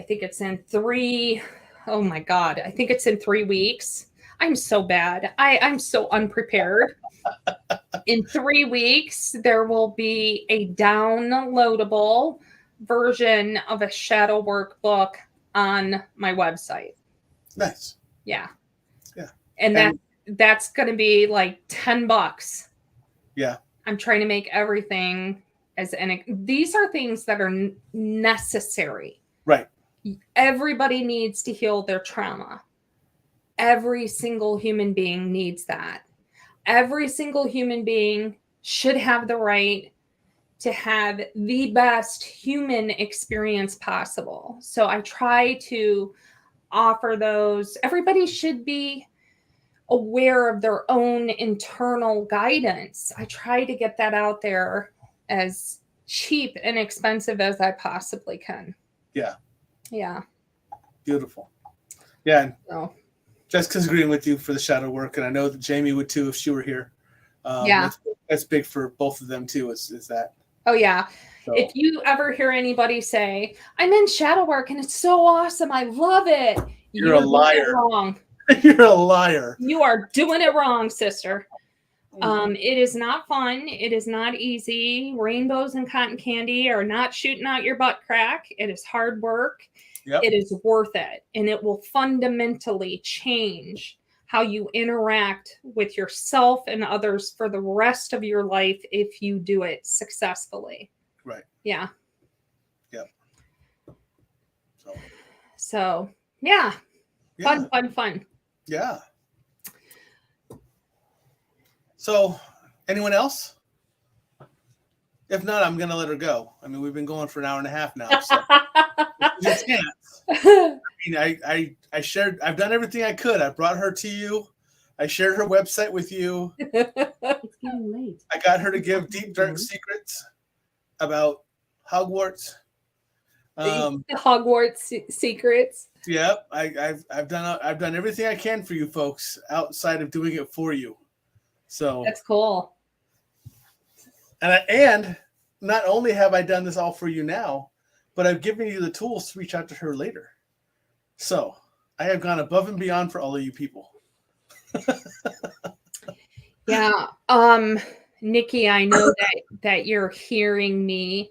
think it's in 3 weeks. I'm so bad. I'm so unprepared. In 3 weeks, there will be a downloadable version of a shadow work book on my website. Nice. Yeah. Yeah. And that's going to be like $10. Yeah. I'm trying to make everything these are things that are necessary. Right. Everybody needs to heal their trauma. Every single human being needs that. Every single human being should have the right to have the best human experience possible. So I try to offer those. Everybody should be aware of their own internal guidance. I try to get that out there as cheap and expensive as I possibly can. Yeah. Yeah. Beautiful. Yeah. So, Jessica's agreeing with you for the shadow work, and I know that Jamie would too if she were here. That's big for both of them too. Is that? Oh yeah. So. If you ever hear anybody say, "I'm in shadow work and it's so awesome, I love it," you're a liar. Wrong. You're a liar. You are doing it wrong, sister. It is not fun. It is not easy. Rainbows and cotton candy are not shooting out your butt crack. It is hard work. Yep. It is worth it. And it will fundamentally change how you interact with yourself and others for the rest of your life if you do it successfully. Right. Yeah. Yep. So yeah. Fun. Yeah. So, anyone else? If not, I'm going to let her go. I mean, we've been going for an hour and a half now. So there's a chance. I mean, I shared, I've done everything I could. I brought her to you. I shared her website with you. It's getting late. I got her to give deep, dark secrets about Hogwarts. The Hogwarts secrets. Yep. I've done everything I can for you folks outside of doing it for you. So that's cool. And not only have I done this all for you now, but I've given you the tools to reach out to her later. So I have gone above and beyond for all of you people. Yeah. Nikki, I know that you're hearing me.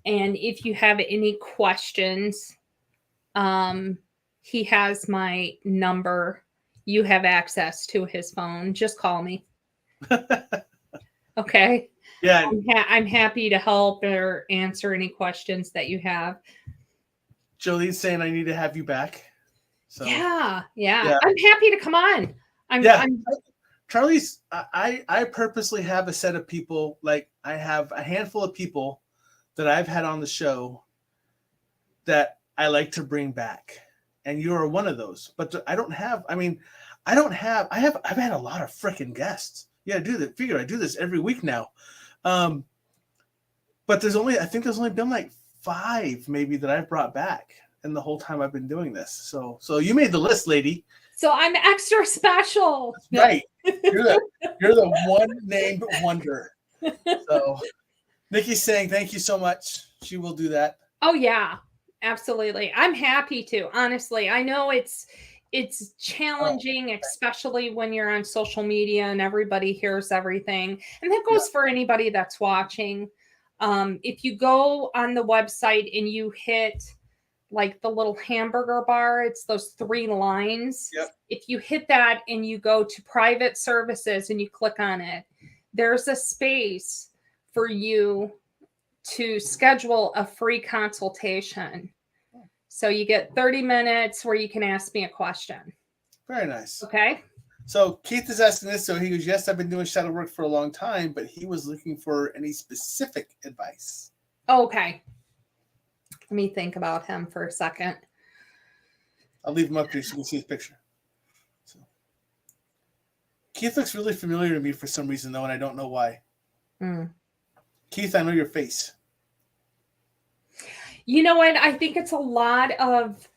And if you have any questions, he has my number. You have access to his phone. Just call me. Okay. Yeah. I'm happy to help or answer any questions that you have. Jolie's saying I need to have you back. So yeah. I'm happy to come on. Charlie's, I purposely have a set of people, like I have a handful of people that I've had on the show that I like to bring back. And you are one of those. But I've had a lot of freaking guests. Yeah, I do this every week now. But I think there's only been like 5 maybe that I've brought back in the whole time I've been doing this. So you made the list, lady. So I'm extra special. That's right. You're the one named wonder. So Nikki's saying thank you so much. She will do that. Oh yeah, absolutely. I'm happy to. Honestly, I know it's challenging, especially when you're on social media and everybody hears everything. And that goes for anybody that's watching. If you go on the website and you hit like the little hamburger bar, it's those 3 lines. Yep. If you hit that and you go to private services and you click on it, there's a space for you to schedule a free consultation. So you get 30 minutes where you can ask me a question. Very nice. Okay. So Keith is asking this. So he goes, yes, I've been doing shadow work for a long time, but he was looking for any specific advice. Okay. Let me think about him for a second. I'll leave him up here so you can see his picture. So Keith looks really familiar to me for some reason, though, and I don't know why. Keith, I know your face. You know what? I think it's a lot of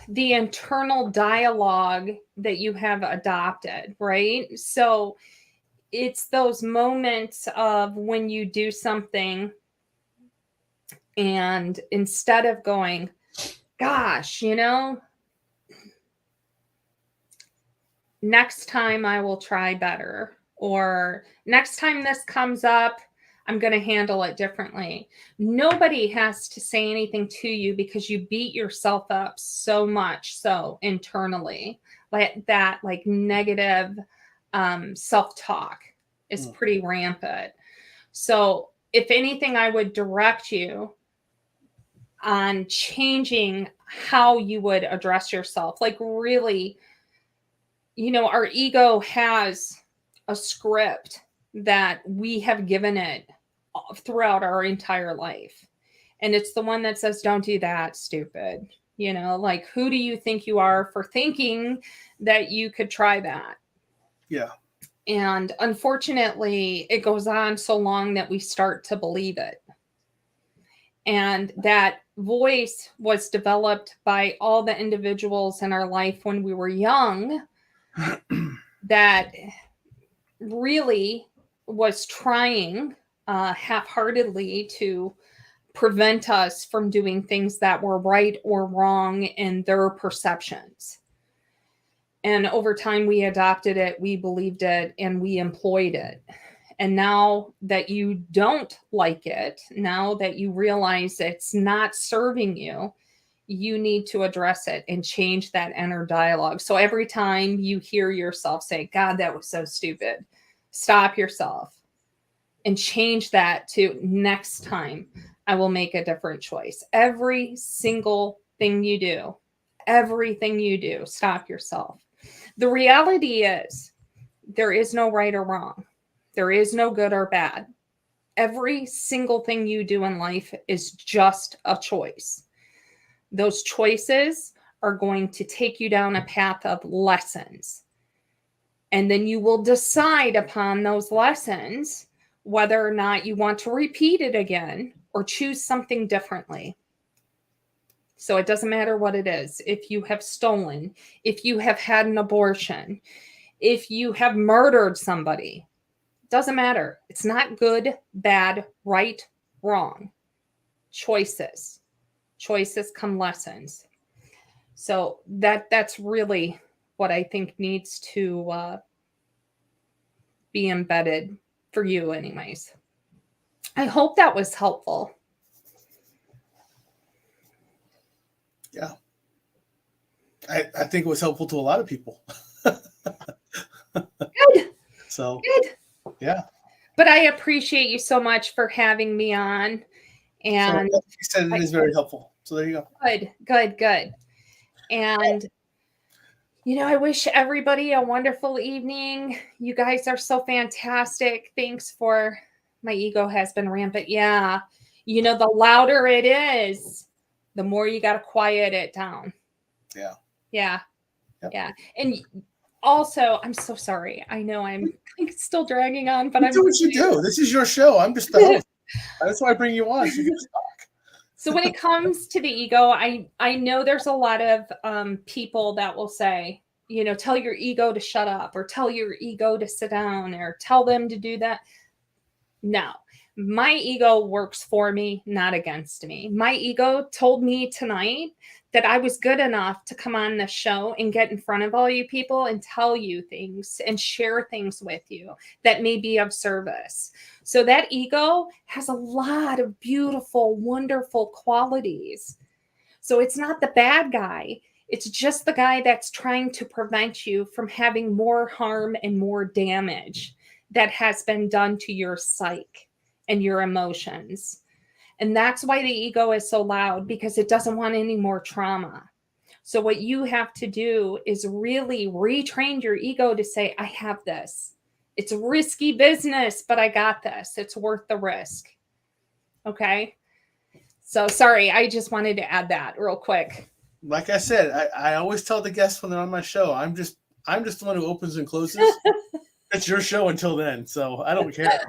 the internal dialogue that you have adopted, right? So it's those moments of when you do something and instead of going, gosh, next time I will try better, or next time this comes up, I'm going to handle it differently. Nobody has to say anything to you because you beat yourself up so much so internally. Like that, like negative self-talk is pretty rampant. So if anything, I would direct you on changing how you would address yourself. Like really, our ego has a script that we have given it throughout our entire life. And it's the one that says, don't do that, stupid. Like, who do you think you are for thinking that you could try that? Yeah. And unfortunately, it goes on so long that we start to believe it. And that voice was developed by all the individuals in our life when we were young that really was trying half-heartedly to prevent us from doing things that were right or wrong in their perceptions. And over time, we adopted it, we believed it, and we employed it. And now that you don't like it, now that you realize it's not serving you, you need to address it and change that inner dialogue. So every time you hear yourself say, God, that was so stupid, stop yourself and change that to next time I will make a different choice. Every single thing you do, stop yourself. The reality is there is no right or wrong. There is no good or bad. Every single thing you do in life is just a choice. Those choices are going to take you down a path of lessons. And then you will decide upon those lessons whether or not you want to repeat it again or choose something differently. So it doesn't matter what it is. If you have stolen, if you have had an abortion, if you have murdered somebody, Doesn't matter. It's not good, bad, right, wrong. Choices. Choices come lessons. So that's really what I think needs to be embedded for you anyways. I hope that was helpful. Yeah. I think it was helpful to a lot of people. Good. So, good. Yeah. But I appreciate you so much for having me on. And so, you said it is very helpful. So there you go. Good. And, I wish everybody a wonderful evening. You guys are so fantastic. Thanks for, my ego has been rampant. Yeah. The louder it is, the more you got to quiet it down. Yeah. Yeah. Yep. Yeah. And also, I'm so sorry. I know I'm still dragging on, but do what you do. This is your show. I'm just the host. That's why I bring you on. So you can talk. So when it comes to the ego, I know there's a lot of people that will say, tell your ego to shut up, or tell your ego to sit down, or tell them to do that. No, my ego works for me, not against me. My ego told me tonight that I was good enough to come on the show and get in front of all you people and tell you things and share things with you that may be of service. So that ego has a lot of beautiful, wonderful qualities. So it's not the bad guy. It's just the guy that's trying to prevent you from having more harm and more damage that has been done to your psyche and your emotions. And that's why the ego is so loud, because it doesn't want any more trauma. So what you have to do is really retrain your ego to say, I have this. It's a risky business, but I got this. It's worth the risk. Okay. So sorry, I just wanted to add that real quick. Like I said, I always tell the guests when they're on my show, I'm just the one who opens and closes. It's your show until then, so I don't care.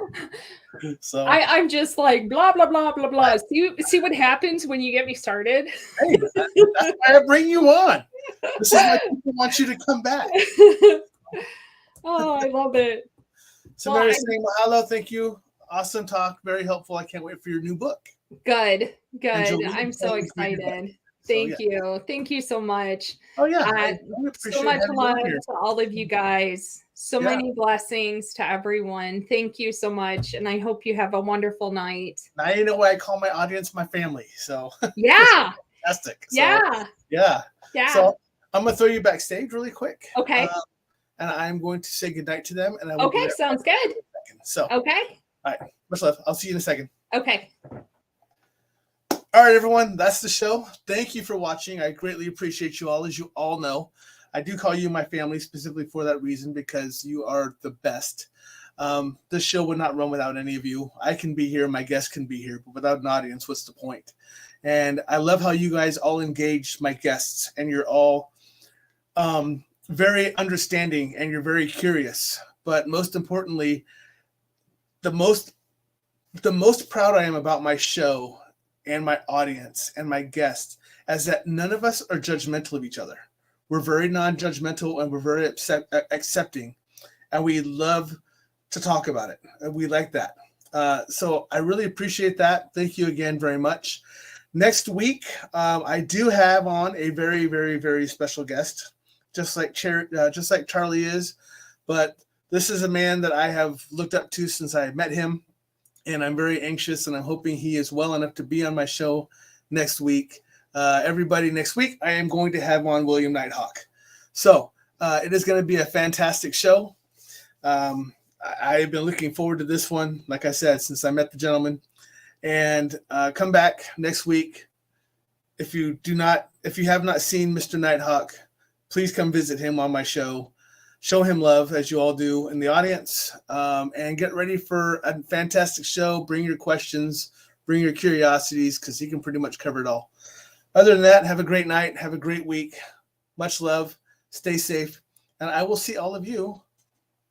So I'm just like blah blah blah blah blah. See what happens when you get me started. Hey, that's why I bring you on. This is why people want you to come back. Oh, I love it. So Mary saying mahalo, thank you. Awesome talk, very helpful. I can't wait for your new book. Good. I'm so excited. Thank you. Thank you so much. Oh yeah. I so much love to all of you guys. So many blessings to everyone. Thank you so much. And I hope you have a wonderful night. Now you know why I call my audience my family. So yeah. Fantastic. So, yeah. So I'm gonna throw you backstage really quick. Okay. And I'm going to say goodnight to them. And I will sounds good. So okay. All right. Much love. I'll see you in a second. Okay. All right, everyone, that's the show. Thank you for watching. I greatly appreciate you all. As you all know, I do call you my family specifically for that reason, because you are the best. This show would not run without any of you. I can be here, my guests can be here, but without an audience, what's the point? And I love how you guys all engage my guests, and you're all very understanding, and you're very curious. But most importantly, the most proud I am about my show and my audience and my guests is that none of us are judgmental of each other. We're very non-judgmental, and we're very accepting, and we love to talk about it. And we like that. So I really appreciate that. Thank you again very much. Next week, I do have on a very, very, very special guest, just like Charlie is. But this is a man that I have looked up to since I met him. And I'm very anxious, and I'm hoping he is well enough to be on my show next week. Everybody, next week, I am going to have on William Nighthawk. So it is going to be a fantastic show. I've been looking forward to this one, like I said, since I met the gentleman. And come back next week. If you have not seen Mr. Nighthawk, please come visit him on my show. Show him love, as you all do in the audience, and get ready for a fantastic show. Bring your questions, bring your curiosities, because he can pretty much cover it all. Other than that, have a great night. Have a great week. Much love. Stay safe. And I will see all of you